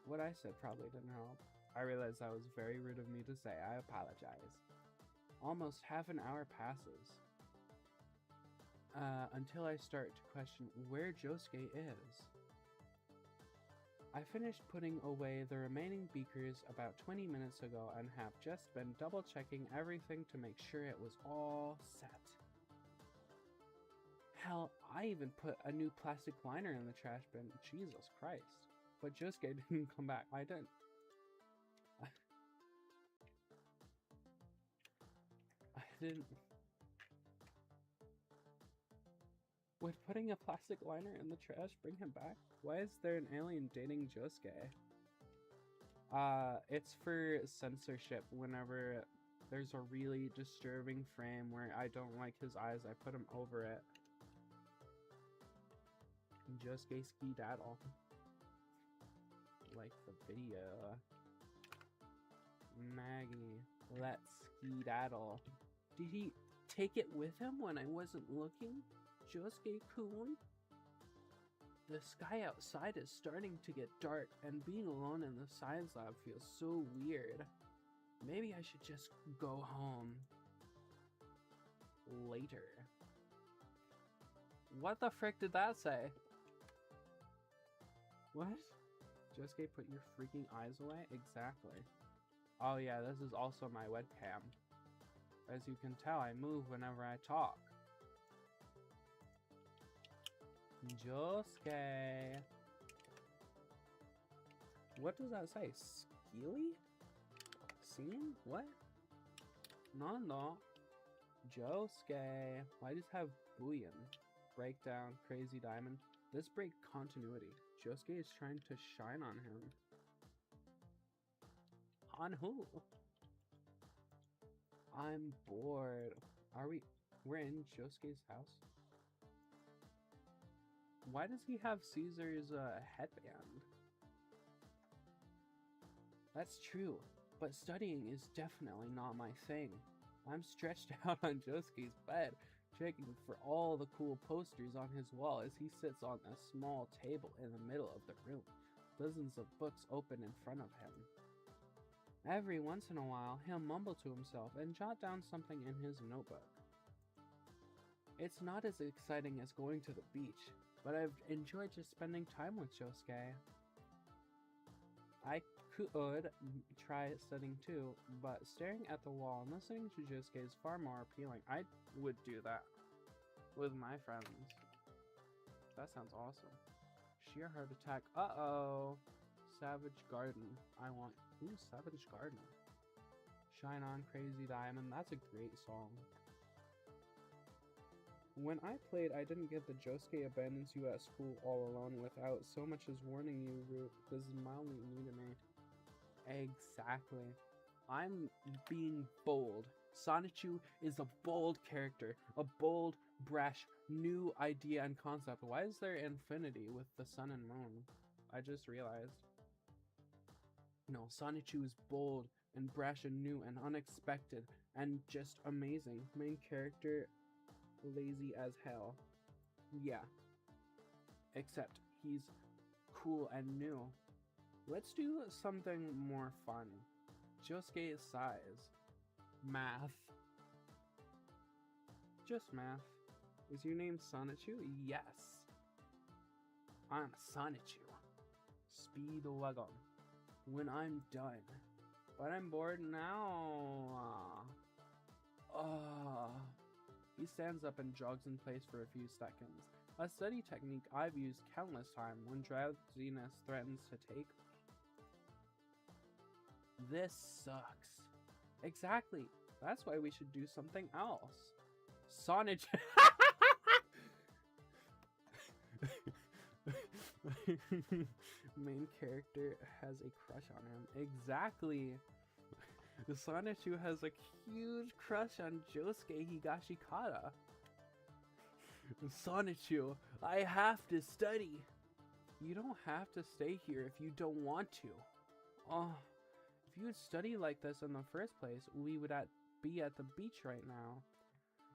What I said probably didn't help. I realize that was very rude of me to say. I apologize. Almost half an hour passes. Until I start to question where Josuke is. I finished putting away the remaining beakers about 20 minutes ago and have just been double checking everything to make sure it was all set. Hell, I even put a new plastic liner in the trash bin. Jesus Christ. But Josuke didn't come back. I didn't. I didn't. Would putting a plastic liner in the trash bring him back? Why is there an alien dating Josuke? It's for censorship. Whenever there's a really disturbing frame where I don't like his eyes, I put him over it. Josuke skedaddle. Like the video. Maggie, let's skedaddle. Did he take it with him when I wasn't looking? Josuke-kun? The sky outside is starting to get dark, and being alone in the science lab feels so weird. Maybe I should just go home. Later. What the frick did that say? What? Josuke, put your freaking eyes away? Exactly. Oh yeah, this is also my webcam. As you can tell, I move whenever I talk. Josuke. What does that say? Skeely? Scene? What? No. Josuke. Why does it have Booyan? Breakdown, Crazy Diamond. Let's break continuity. Josuke is trying to shine on him. On who? I'm bored. We're in Josuke's house? Why does he have Caesar's headband? That's true, but studying is definitely not my thing. I'm stretched out on Josuke's bed, checking for all the cool posters on his wall as he sits on a small table in the middle of the room, dozens of books open in front of him. Every once in a while, he'll mumble to himself and jot down something in his notebook. It's not as exciting as going to the beach, but I've enjoyed just spending time with Josuke. I could try studying too, but staring at the wall and listening to Josuke is far more appealing. I would do that with my friends. That sounds awesome. Sheer heart attack. Uh-oh. Savage Garden. Ooh, Savage Garden. Shine On, Crazy Diamond. That's a great song. When I played, I didn't get the Josuke abandons you at school all alone without so much as warning you, Root. This is mildly new to me. Exactly. I'm being bold. Sonichu is a bold character. A bold, brash, new idea and concept. Why is there infinity with the sun and moon? I just realized. No, Sonichu is bold and brash and new and unexpected and just amazing. Main character, lazy as hell. Yeah. Except he's cool and new. Let's do something more fun. Josuke size. Math. Just math. Is your name Sonichu? Yes. I'm Sonichu. Speedwagon. When I'm done. But I'm bored now. He stands up and jogs in place for a few seconds. A study technique I've used countless times when drowsiness threatens to take me. This sucks. Exactly. That's why we should do something else. Sonic. Main character has a crush on him. Exactly. Sonichu has a huge crush on Josuke Higashikata. Sonichu, I have to study. You don't have to stay here if you don't want to. Oh, if you would study like this in the first place, we would be at the beach right now.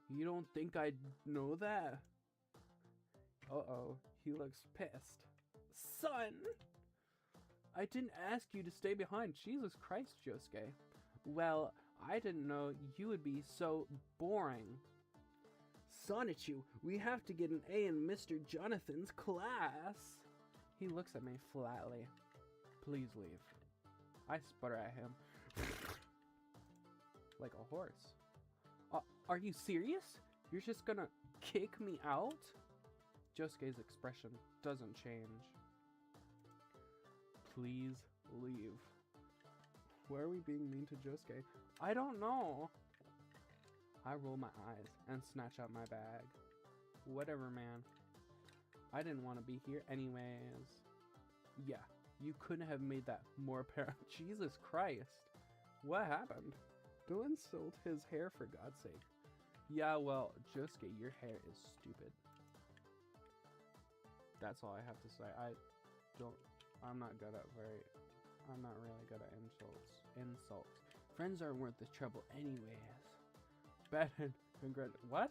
You don't think I'd know that? Uh-oh, he looks pissed. Son! I didn't ask you to stay behind. Jesus Christ, Josuke. Well, I didn't know you would be so boring. Sonichu, we have to get an A in Mr. Jonathan's class. He looks at me flatly. Please leave. I sputter at him. Like a horse. Are you serious? You're just gonna kick me out? Josuke's expression doesn't change. Please leave. Why are we being mean to Josuke? I don't know. I roll my eyes and snatch out my bag. Whatever, man. I didn't want to be here anyways. Yeah, you couldn't have made that more apparent. Jesus Christ. What happened? Don't insult his hair, for God's sake. Yeah, well, Josuke, your hair is stupid. That's all I have to say. I'm not really good at insults. Friends aren't worth the trouble anyways. Bad and what?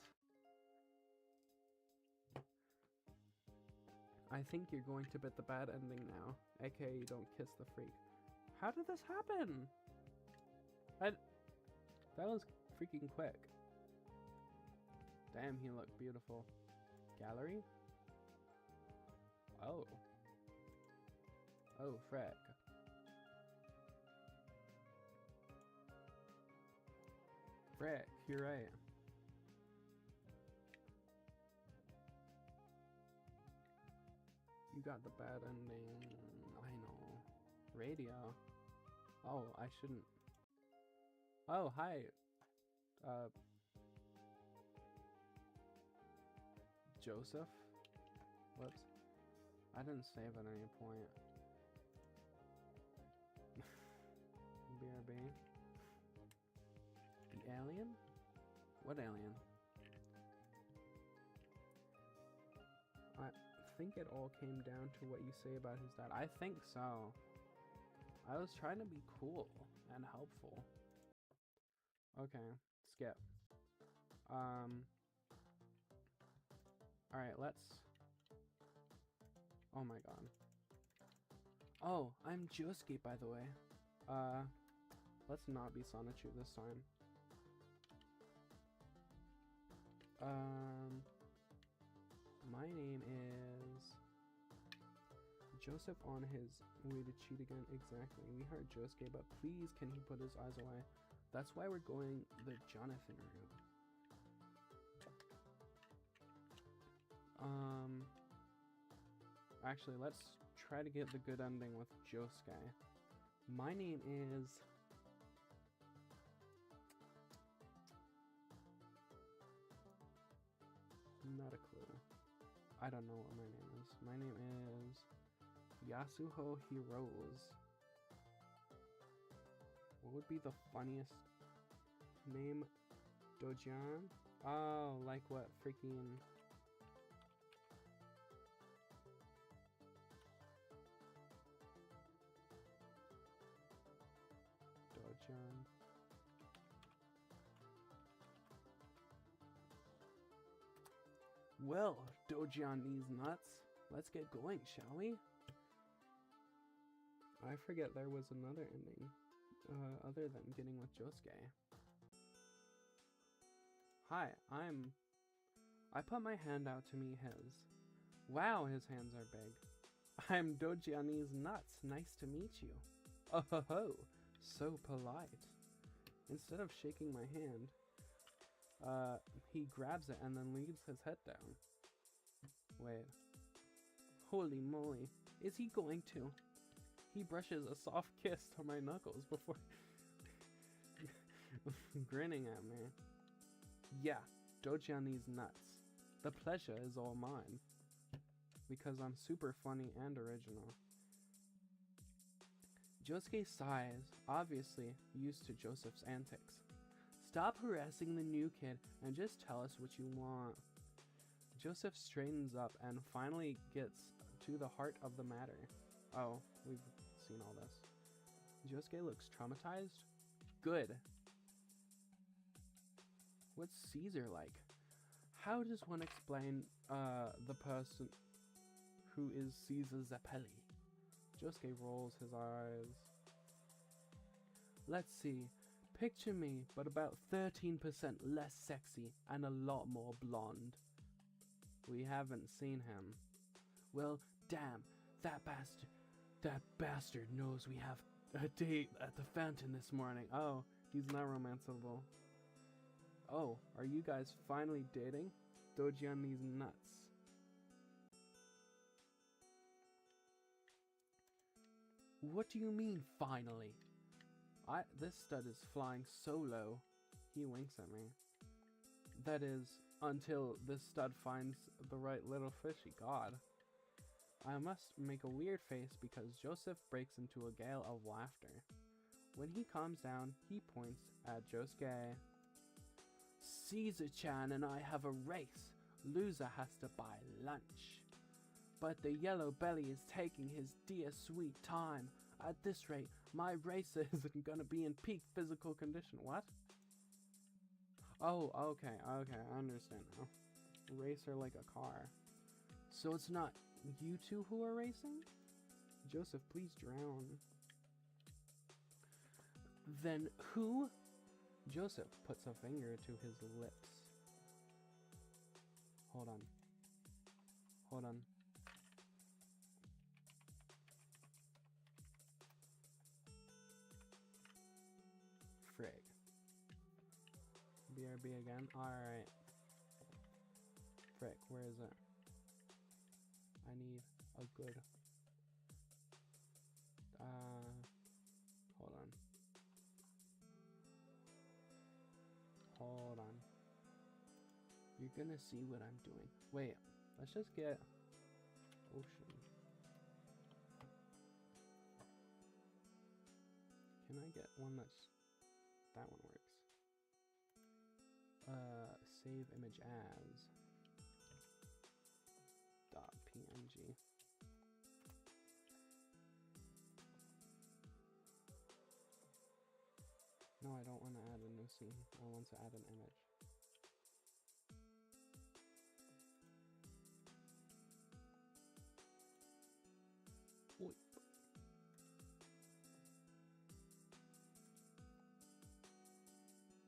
I think you're going to bet the bad ending now. AKA you don't kiss the freak. How did this happen? That was freaking quick. Damn, he looked beautiful. Gallery? Oh. Oh, frick. Frick, you're right. You got the bad ending. I know. Radio. Oh, I shouldn't. Oh, hi. Joseph? Whoops. I didn't save at any point. BRB. The alien? What alien? I think it all came down to what you say about his dad. I think so. I was trying to be cool and helpful. Okay, skip. Alright, let's... Oh my god. Oh, I'm Josuke, by the way. Let's not be Sonichu this time. My name is... Joseph on his way to cheat again. Exactly. We heard Josuke, but please can he put his eyes away? That's why we're going the Jonathan route. Actually, let's try to get the good ending with Josuke. My name is... Not a clue. I don't know what my name is. My name is Yasuho Hirose. What would be the funniest name? Dojian? Oh, like what freaking... Dojian. Well, Dojian these nuts. Let's get going, shall we? I forget there was another ending. Other than getting with Josuke. Hi, I put my hand out to meet his. Wow, his hands are big. I'm Dojiani's nuts. Nice to meet you. Oh ho ho, so polite. Instead of shaking my hand, he grabs it and then leaves his head down. Wait. Holy moly, is he going to? He brushes a soft kiss to my knuckles before grinning at me. Yeah, Dojian these nuts. The pleasure is all mine. Because I'm super funny and original. Josuke sighs, obviously used to Joseph's antics. Stop harassing the new kid and just tell us what you want. Joseph straightens up and finally gets to the heart of the matter. Oh, we've seen all this. Josuke looks traumatized? Good. What's Caesar like? How does one explain the person who is Caesar Zappelli? Josuke rolls his eyes. Let's see. Picture me, but about 13% less sexy and a lot more blonde. We haven't seen him. Well, damn, that bastard. That bastard knows we have a date at the fountain this morning. Oh, he's not romanceable. Oh, are you guys finally dating? Doji on these nuts. What do you mean, finally? This stud is flying so low. He winks at me. That is, until this stud finds the right little fishy. God. I must make a weird face because Joseph breaks into a gale of laughter. When he calms down, he points at Josuke. Caesar-chan and I have a race. Loser has to buy lunch. But the yellow belly is taking his dear sweet time. At this rate, my racer isn't gonna be in peak physical condition. What? Oh, okay, I understand now. Racer like a car. So it's not you two who are racing? Joseph, please drown. Then who? Joseph puts a finger to his lips. Hold on. Frig. BRB again? Alright. Frick, where is it? I need a good... Hold on. You're gonna see what I'm doing. Wait, let's just get... Ocean. Can I get one that's... That one works. Save image as... .png. No, I don't want to add a new scene. I want to add an image. Oi.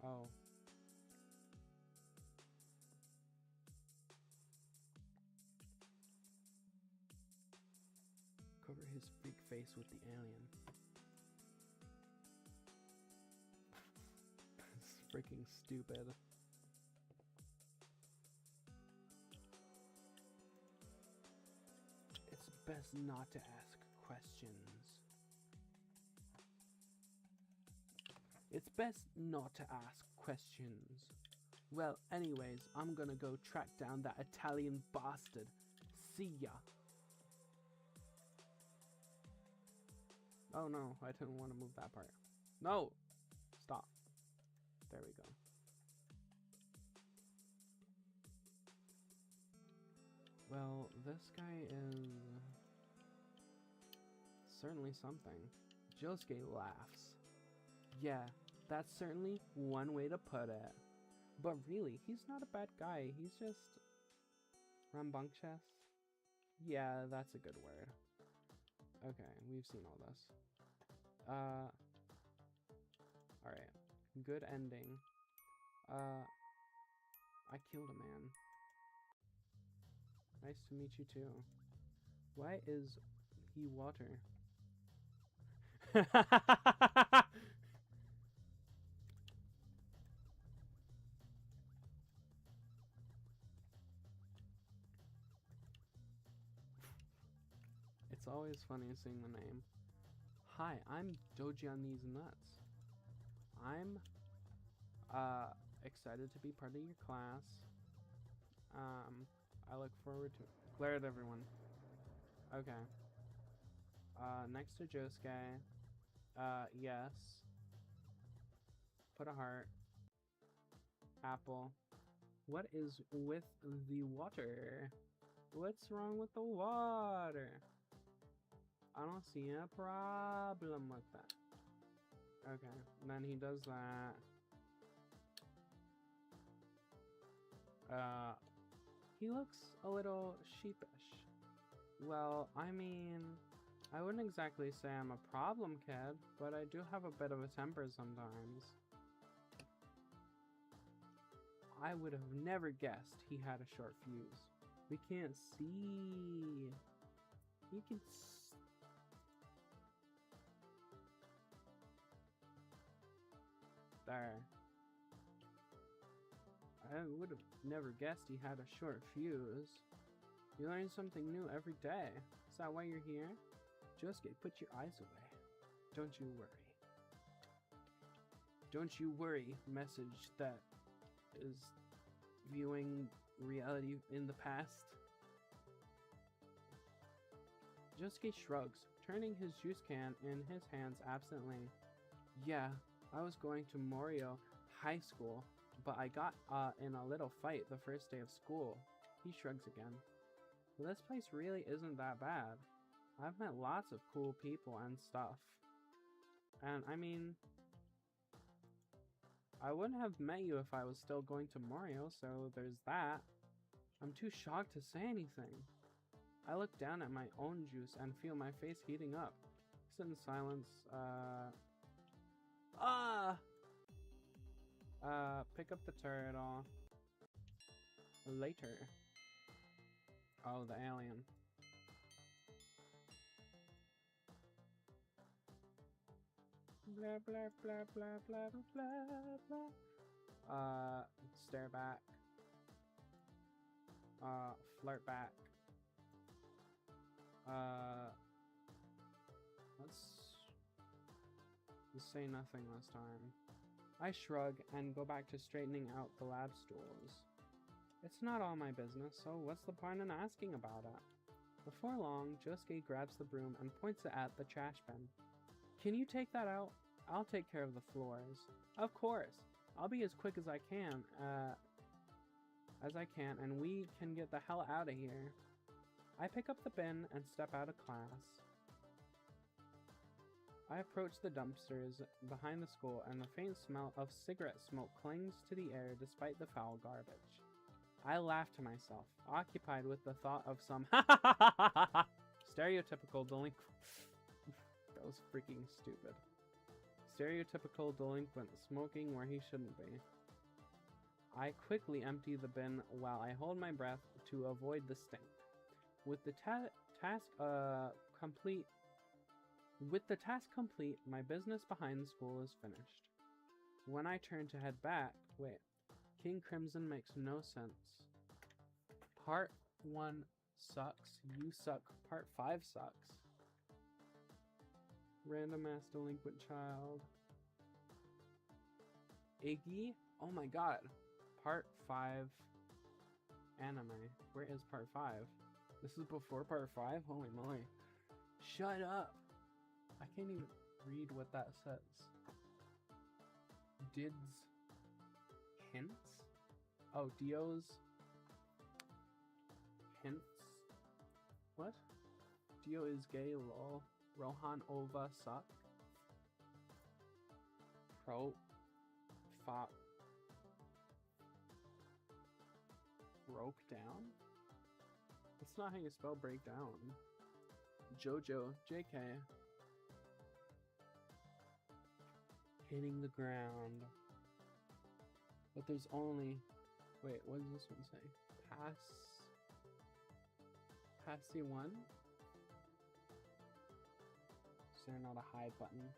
Oh. Cover his freak face with the alien. It's freaking stupid. It's best not to ask questions. It's best not to ask questions. Well, anyways, I'm gonna go track down that Italian bastard. See ya. Oh no, I didn't want to move that part. No! Stop. There we go. Well, this guy is certainly something. Josuke laughs. Yeah, that's certainly one way to put it. But really, he's not a bad guy. He's just rambunctious. Yeah, that's a good word. Okay, we've seen all this. Alright. Good ending. I killed a man. Nice to meet you too. Why is he water? It's always funny seeing the name. Hi, I'm Doji on these nuts. I'm excited to be part of your class. I look forward to it. Glare at everyone. Okay. Next to Josuke. Yes. Put a heart. Apple. What is with the water? What's wrong with the water? I don't see a problem with that. Okay, and then he does that. He looks a little sheepish. Well, I mean, I wouldn't exactly say I'm a problem kid, but I do have a bit of a temper sometimes. I would have never guessed he had a short fuse. We can't see. You can there. I would have never guessed he had a short fuse. You learn something new every day. Is that why you're here? Josuke, put your eyes away. Don't you worry. Don't you worry, message that is viewing reality in the past. Josuke shrugs, turning his juice can in his hands absently. Yeah, I was going to Morio High School, but I got in a little fight the first day of school. He shrugs again. Well, this place really isn't that bad. I've met lots of cool people and stuff. And I mean, I wouldn't have met you if I was still going to Morio, so there's that. I'm too shocked to say anything. I look down at my own juice and feel my face heating up. Sit in silence. Pick up the turtle. Later. Oh, the alien. Blah blah blah blah blah blah blah. Stare back. Flirt back. Let's say nothing this time. I shrug and go back to straightening out the lab stools. It's not all my business, so what's the point in asking about it? Before long, Josuke grabs the broom and points it at the trash bin. Can you take that out? I'll take care of the floors. Of course. I'll be as quick as I can, and we can get the hell out of here. I pick up the bin and step out of class. I approach the dumpsters behind the school, and the faint smell of cigarette smoke clings to the air despite the foul garbage. I laugh to myself, occupied with the thought of some stereotypical delinquent. That was freaking stupid. Stereotypical delinquent smoking where he shouldn't be. I quickly empty the bin while I hold my breath to avoid the stink. With the task complete, my business behind the school is finished. When I turn to head back, wait, King Crimson makes no sense. Part 1 sucks, you suck, Part 5 sucks. Random ass delinquent child. Iggy? Oh my god. Part 5 anime. Where is Part 5? This is before Part 5? Holy moly. Shut up! I can't even read what that says. Dids. Hints? Oh, Dio's. Hints? What? Dio is gay, lol. Rohan Ova suck. Pro. Fop. Broke down? That's not how you spell breakdown. Jojo. JK. Hitting the ground. But there's only... Wait, what does this one say? Passy 1? Is there not a hide button?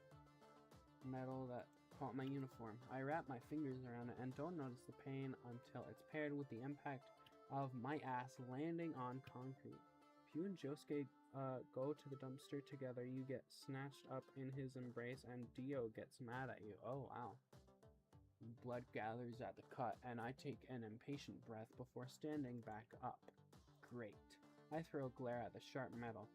Metal that caught my uniform. I wrap my fingers around it and don't notice the pain until it's paired with the impact of my ass landing on concrete. If you and Josuke go to the dumpster together, you get snatched up in his embrace and Dio gets mad at you. Oh wow. Blood gathers at the cut and I take an impatient breath before standing back up. Great. I throw a glare at the sharp metal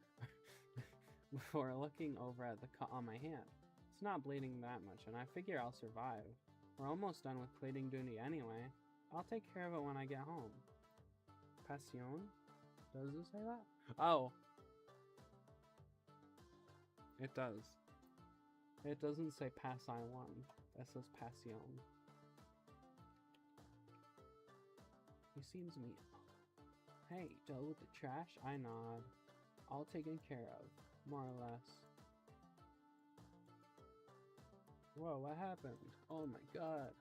before looking over at the cut on my hand. It's not bleeding that much and I figure I'll survive. We're almost done with cleaning duty anyway. I'll take care of it when I get home. Passion? Does it say that? Oh. It does. It doesn't say Pass I 1. That says Passion. He seems mean. Hey, dealt with the trash? I nod. All taken care of. More or less. Whoa, what happened? Oh my god.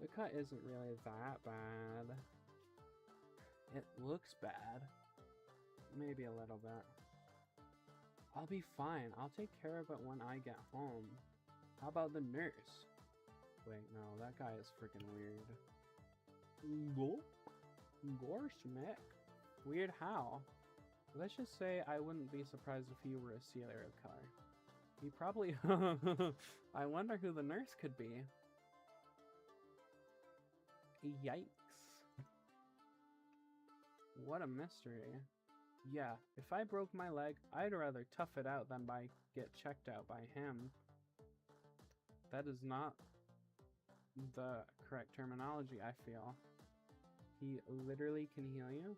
The cut isn't really that bad. It looks bad. Maybe a little bit. I'll be fine. I'll take care of it when I get home. How about the nurse? Wait, no, that guy is freaking weird. Go? Gorsmack? Weird how? Let's just say I wouldn't be surprised if he were a serial killer. He probably... I wonder who the nurse could be. Yikes. What a mystery. Yeah, if I broke my leg, I'd rather tough it out than get checked out by him. That is not the correct terminology, I feel. He literally can heal you?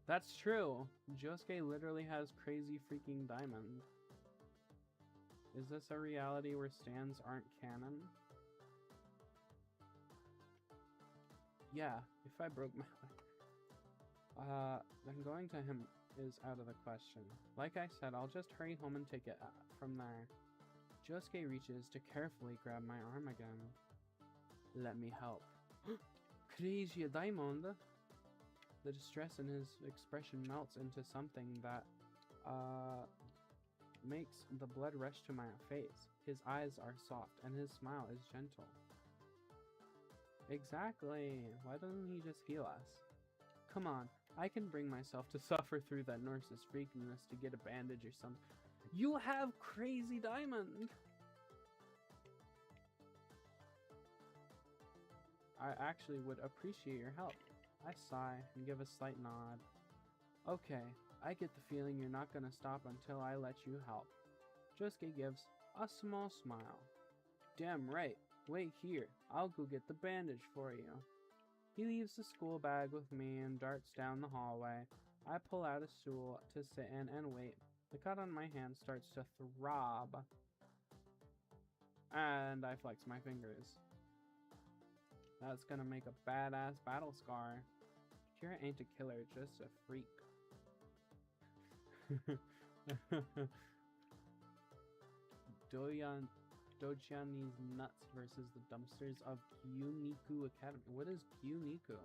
That's true! Josuke literally has crazy freaking diamond. Is this a reality where stands aren't canon? Yeah, if I broke my leg. Then going to him is out of the question. Like I said, I'll just hurry home and take it from there. Josuke reaches to carefully grab my arm again. Let me help. Crazy diamond! The distress in his expression melts into something that, makes the blood rush to my face. His eyes are soft, and his smile is gentle. Exactly! Why doesn't he just heal us? Come on, I can bring myself to suffer through that nurse's freakiness to get a bandage or something. You have crazy diamond! I actually would appreciate your help. I sigh and give a slight nod. Okay, I get the feeling you're not gonna stop until I let you help. Josuke gives a small smile. Damn right. Wait here. I'll go get the bandage for you. He leaves the school bag with me and darts down the hallway. I pull out a stool to sit in and wait. The cut on my hand starts to throb. And I flex my fingers. That's gonna make a badass battle scar. Kira ain't a killer, just a freak. Dojani's nuts versus the dumpsters of Gyuniku Academy. What is Gyuniku?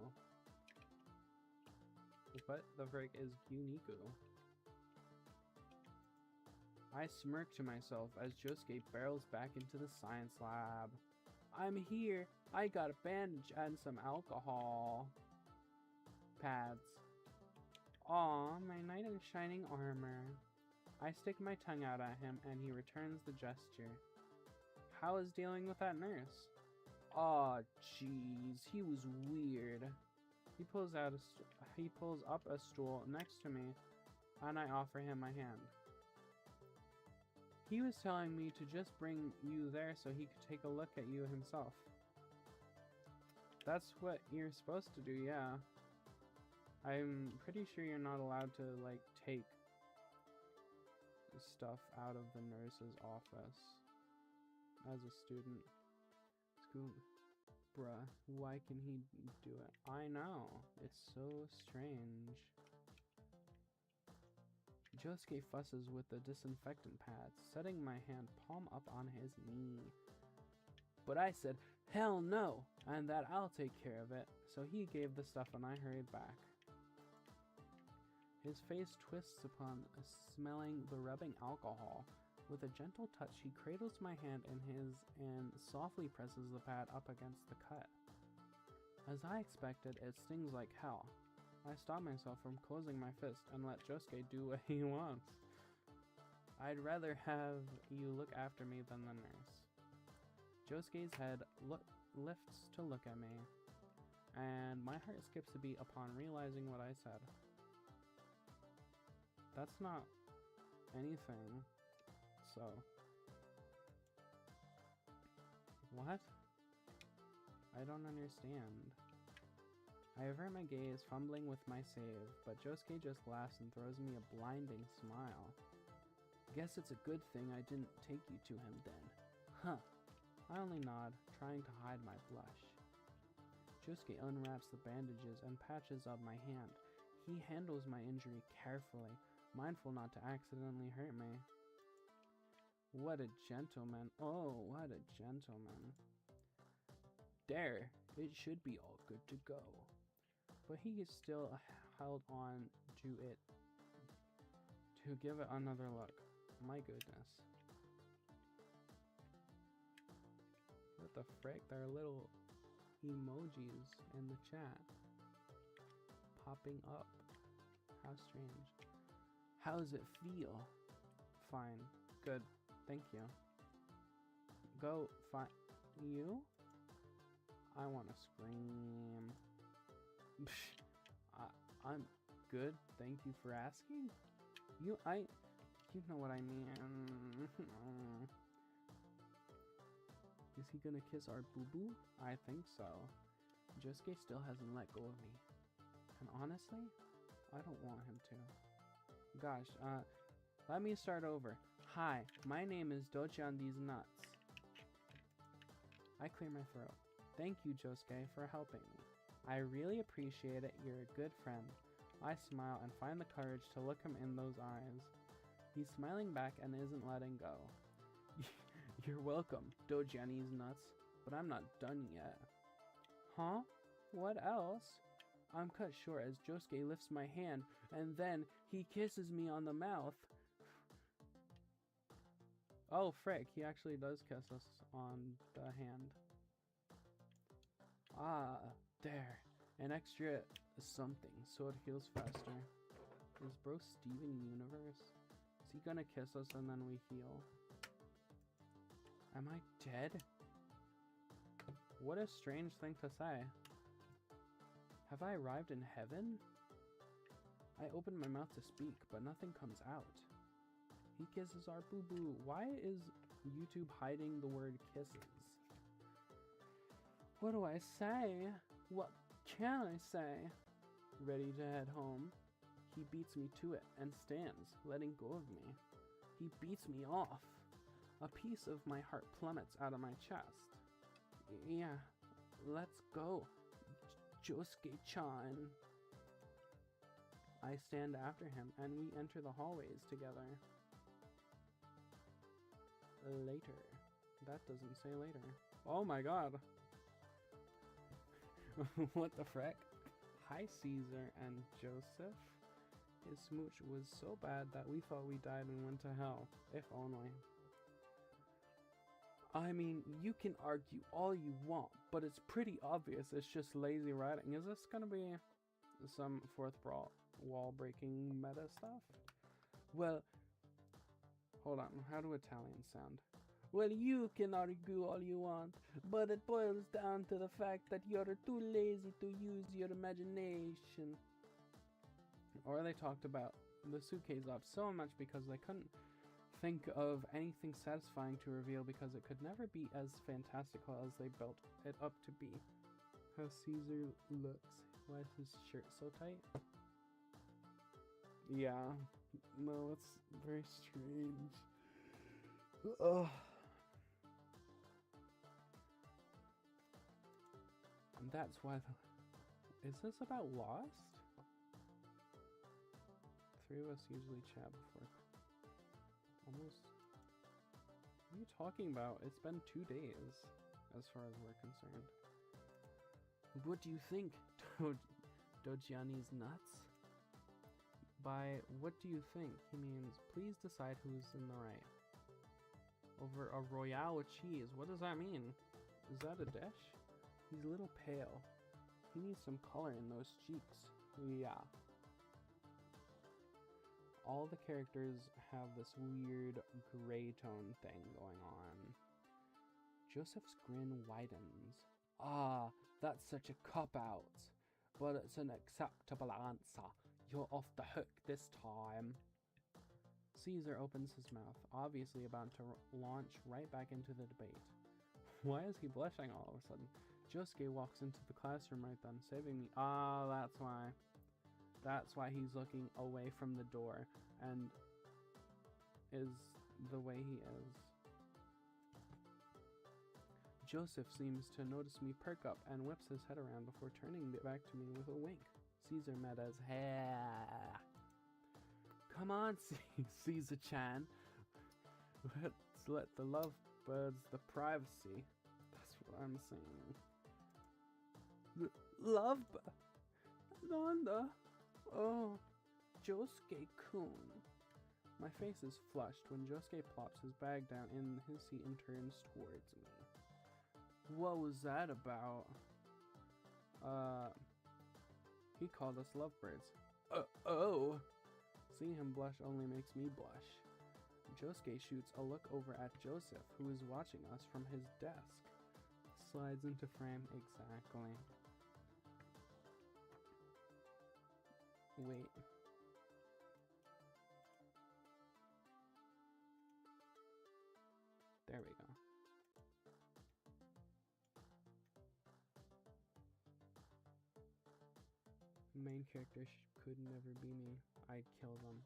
What the frick is Gyuniku? I smirk to myself as Josuke barrels back into the science lab. I'm here. I got a bandage and some alcohol pads. Aw, my knight in shining armor. I stick my tongue out at him and he returns the gesture. How is dealing with that nurse? Aw, jeez, he was weird. He pulls up a stool next to me and I offer him my hand. He was telling me to just bring you there so he could take a look at you himself. That's what you're supposed to do, yeah. I'm pretty sure you're not allowed to, like, take stuff out of the nurse's office as a student. Bruh, why can he do it? I know. It's so strange. Josuke fusses with the disinfectant pads, setting my hand palm up on his knee. But I said, hell no, and that I'll take care of it. So he gave the stuff and I hurried back. His face twists upon smelling the rubbing alcohol. With a gentle touch, he cradles my hand in his and softly presses the pad up against the cut. As I expected, it stings like hell. I stop myself from closing my fist and let Josuke do what he wants. I'd rather have you look after me than the nurse. Josuke's head lifts to look at me, and my heart skips a beat upon realizing what I said. That's not anything, so... What? I don't understand. I avert my gaze, fumbling with my save, but Josuke just laughs and throws me a blinding smile. Guess it's a good thing I didn't take you to him then. Huh. I only nod, trying to hide my blush. Josuke unwraps the bandages and patches up my hand. He handles my injury carefully, mindful not to accidentally hurt me. What a gentleman. Oh, what a gentleman. There, it should be all good to go. But he is still held on to it to give it another look. My goodness. What the frick? There are little emojis in the chat popping up. How strange. How does it feel? Fine. Good. Thank you. Go find you? I want to scream. I'm good. Thank you for asking. You know what I mean. Is he gonna kiss our boo-boo? I think so. Josuke still hasn't let go of me. And honestly, I don't want him to. Gosh, let me start over. Hi, my name is Dochan These Nuts. I clear my throat. Thank you, Josuke, for helping me. I really appreciate it. You're a good friend. I smile and find the courage to look him in those eyes. He's smiling back and isn't letting go. You're welcome, Dojani's nuts, but I'm not done yet. Huh? What else? I'm cut short as Josuke lifts my hand, and then he kisses me on the mouth. Oh, frick, he actually does kiss us on the hand. Ah, there. An extra something, so it heals faster. Is bro Steven Universe? Is he gonna kiss us and then we heal? Am I dead? What a strange thing to say. Have I arrived in heaven? I open my mouth to speak, but nothing comes out. He kisses our boo-boo. Why is YouTube hiding the word kisses? What do I say? What can I say? Ready to head home. He beats me to it and stands, letting go of me. He beats me off. A piece of my heart plummets out of my chest. Yeah, let's go, Josuke-chan. I stand after him and we enter the hallways together. Later. That doesn't say later. Oh my god. What the frick? Hi, Caesar and Joseph. His smooch was so bad that we thought we died and went to hell. If only. I mean, you can argue all you want, but it's pretty obvious it's just lazy writing. Is this gonna be some fourth wall breaking meta stuff? Well, hold on. How do Italians sound? Well, you can argue all you want, but it boils down to the fact that you're too lazy to use your imagination. Or they talked about the suitcase up so much because they couldn't think of anything satisfying to reveal because it could never be as fantastical as they built it up to be. How Caesar looks. Why is his shirt so tight? Yeah. No, it's very strange. Ugh. And that's why is this about Lost? Three of us usually chat before. Almost. What are you talking about? It's been 2 days, as far as we're concerned. What do you think, Dojiani's nuts? By what do you think, he means please decide who's in the right. Over a royale with cheese. What does that mean? Is that a dish? He's a little pale. He needs some color in those cheeks. Yeah. All the characters have this weird gray tone thing going on. Joseph's grin widens. Ah, that's such a cop-out. But it's an acceptable answer. You're off the hook this time. Caesar opens his mouth, obviously about to launch right back into the debate. Why is he blushing all of a sudden? Josuke walks into the classroom right then, saving me. Ah, that's why. That's why he's looking away from the door and is the way he is. Joseph seems to notice me perk up and whips his head around before turning back to me with a wink. Caesar Meadows, hey. Come on, Caesar-chan. Let's let the lovebirds the privacy. That's what I'm saying. Lovebird? Nanda? Oh, Josuke-kun. My face is flushed when Josuke plops his bag down in his seat and turns towards me. What was that about? He called us lovebirds. Oh! Seeing him blush only makes me blush. Josuke shoots a look over at Joseph, who is watching us from his desk. Slides into frame exactly. Wait. There we go. Main character could never be me. I'd kill them.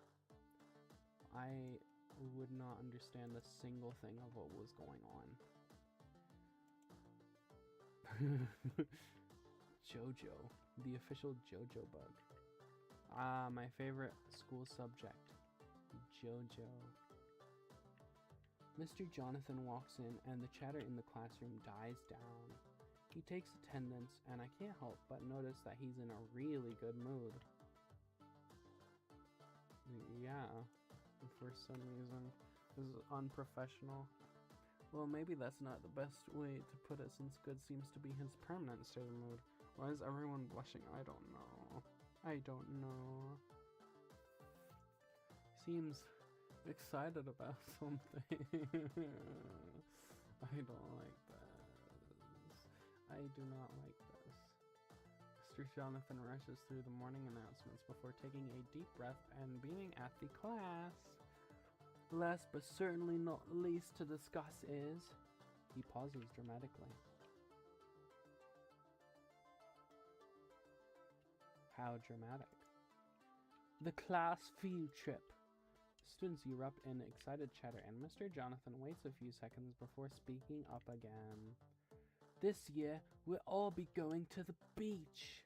I would not understand a single thing of what was going on. JoJo, the official JoJo bug. Ah, my favorite school subject, JoJo. Mr. Jonathan walks in and the chatter in the classroom dies down. He takes attendance and I can't help but notice that he's in a really good mood. Yeah, for some reason. This is unprofessional. Well, maybe that's not the best way to put it since good seems to be his permanent state of mood. Why is everyone blushing? I don't know. I don't know. Seems excited about something. I don't like this. I do not like this. Mr. Jonathan rushes through the morning announcements before taking a deep breath and beaming at the class. Last but certainly not least to discuss is... He pauses dramatically. How dramatic. The class field trip. Students erupt in excited chatter and Mr. Jonathan waits a few seconds before speaking up again. This year, we'll all be going to the beach.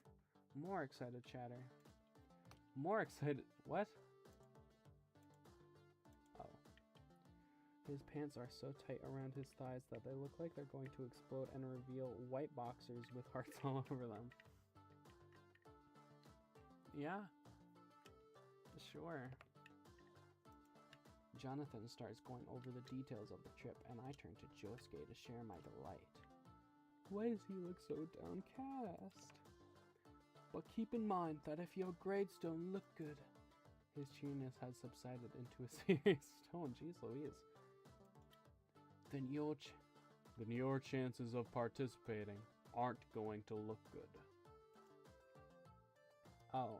More excited chatter. More excited... What? Oh. His pants are so tight around his thighs that they look like they're going to explode and reveal white boxers with hearts all over them. Yeah. Sure. Jonathan starts going over the details of the trip, and I turn to Josuke to share my delight. Why does he look so downcast? But keep in mind that if your grades don't look good... His cheeriness has subsided into a serious tone. Jeez Louise. Then your chances of participating aren't going to look good. Oh.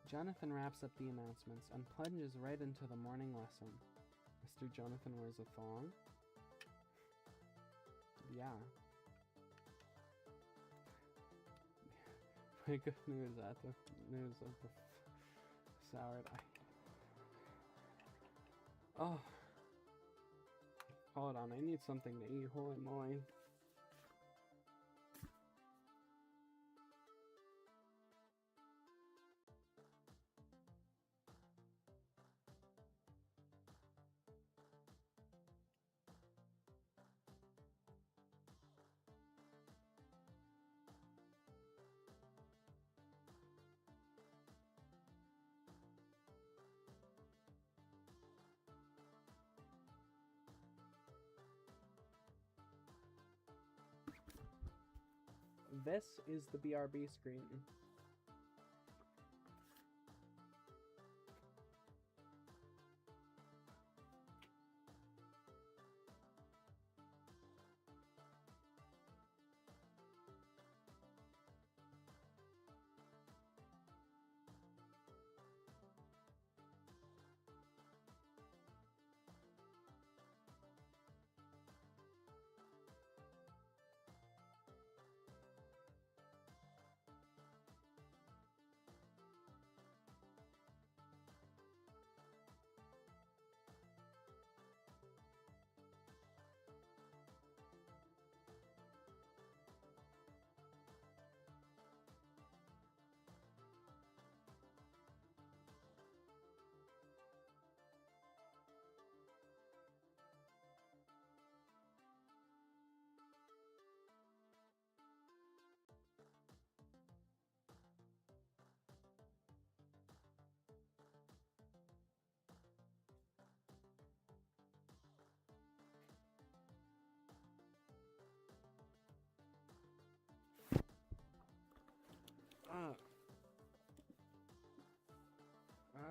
Jonathan wraps up the announcements and plunges right into the morning lesson. Mr. Jonathan wears a thong? Yeah. My good news at the news of the soured eye. Oh. Hold on, I need something to eat. Holy moly. This is the BRB screen.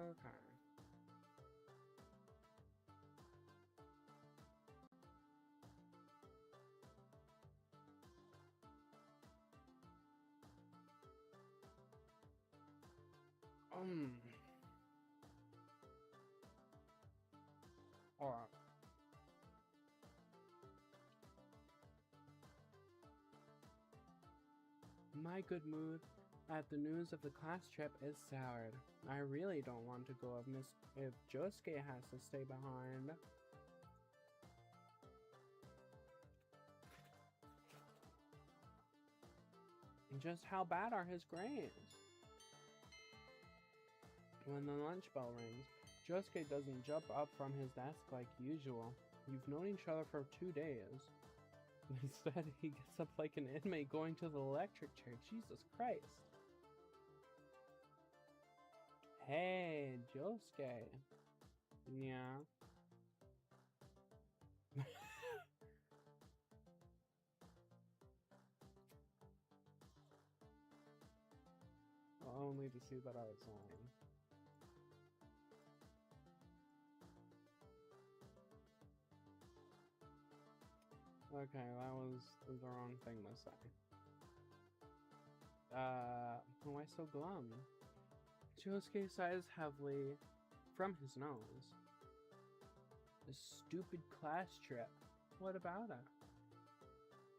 Okay. Um. Alright. My good mood at the news of the class trip is soured. I really don't want to go if Josuke has to stay behind. Just how bad are his grades? When the lunch bell rings, Josuke doesn't jump up from his desk like usual. You've known each other for 2 days. Instead, he gets up like an inmate going to the electric chair. Jesus Christ. Hey, Josuke. Yeah. Only to see that I was lying. Okay, that was the wrong thing to say. Why so glum? Josuke sighs heavily from his nose. The stupid class trip. What about it?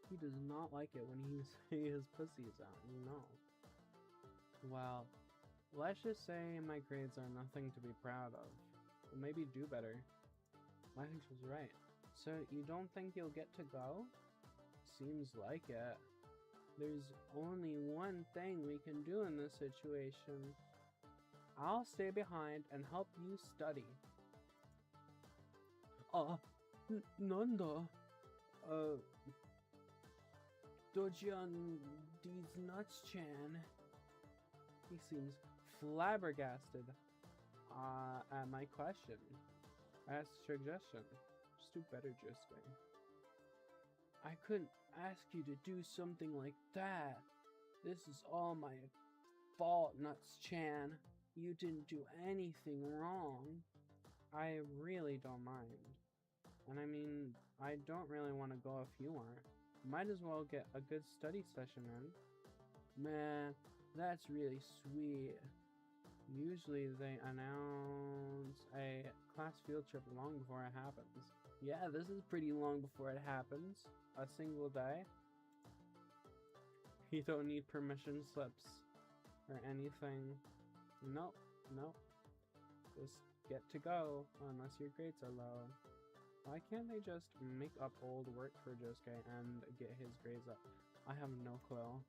He does not like it when he sees his pussies out, you know. Well, let's just say my grades are nothing to be proud of. Or maybe do better. Max was right. So you don't think you'll get to go? Seems like it. There's only one thing we can do in this situation. I'll stay behind and help you study. Nanda. Dojian these nuts-chan. He seems flabbergasted at my question. I asked a suggestion. Just do better, Josuke. I couldn't ask you to do something like that. This is all my fault, Nuts-chan. You didn't do anything wrong. I really don't mind. And I mean, I don't really want to go if you aren't. Might as well get a good study session in. Man, that's really sweet. Usually they announce a class field trip long before it happens. Yeah, this is pretty long before it happens. A single day. You don't need permission slips or anything. Nope, nope. Just get to go unless your grades are low. Why can't they just make up old work for Josuke and get his grades up? I have no clue.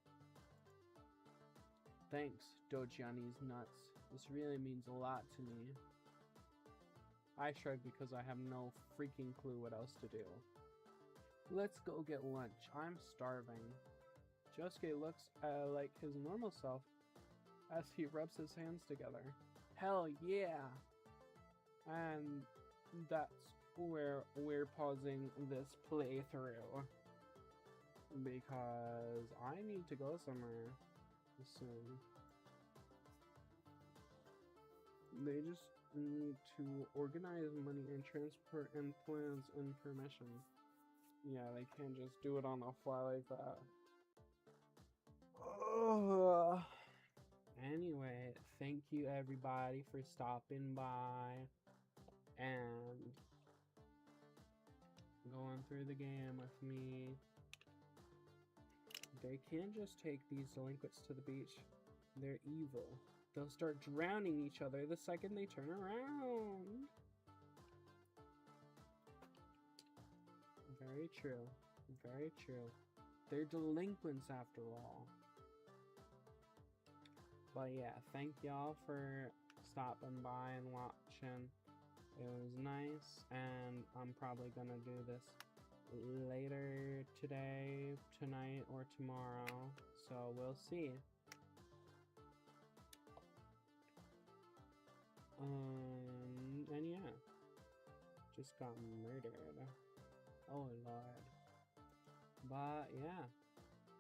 Thanks, Dojiani's nuts. This really means a lot to me. I shrug because I have no freaking clue what else to do. Let's go get lunch. I'm starving. Josuke looks like his normal self as he rubs his hands together. Hell yeah! And that's where we're pausing this playthrough. Because I need to go somewhere soon. They just need to organize money and transport and plans and permission. Yeah, they can't just do it on the fly like that. Anyway, thank you everybody for stopping by and going through the game with me. They can't just take these delinquents to the beach. They're evil. They'll start drowning each other the second they turn around. Very true. Very true. They're delinquents after all. But yeah, thank y'all for stopping by and watching. It was nice, and I'm probably gonna do this later today, tonight, or tomorrow. So we'll see. And yeah, just got murdered. Oh lord. But yeah.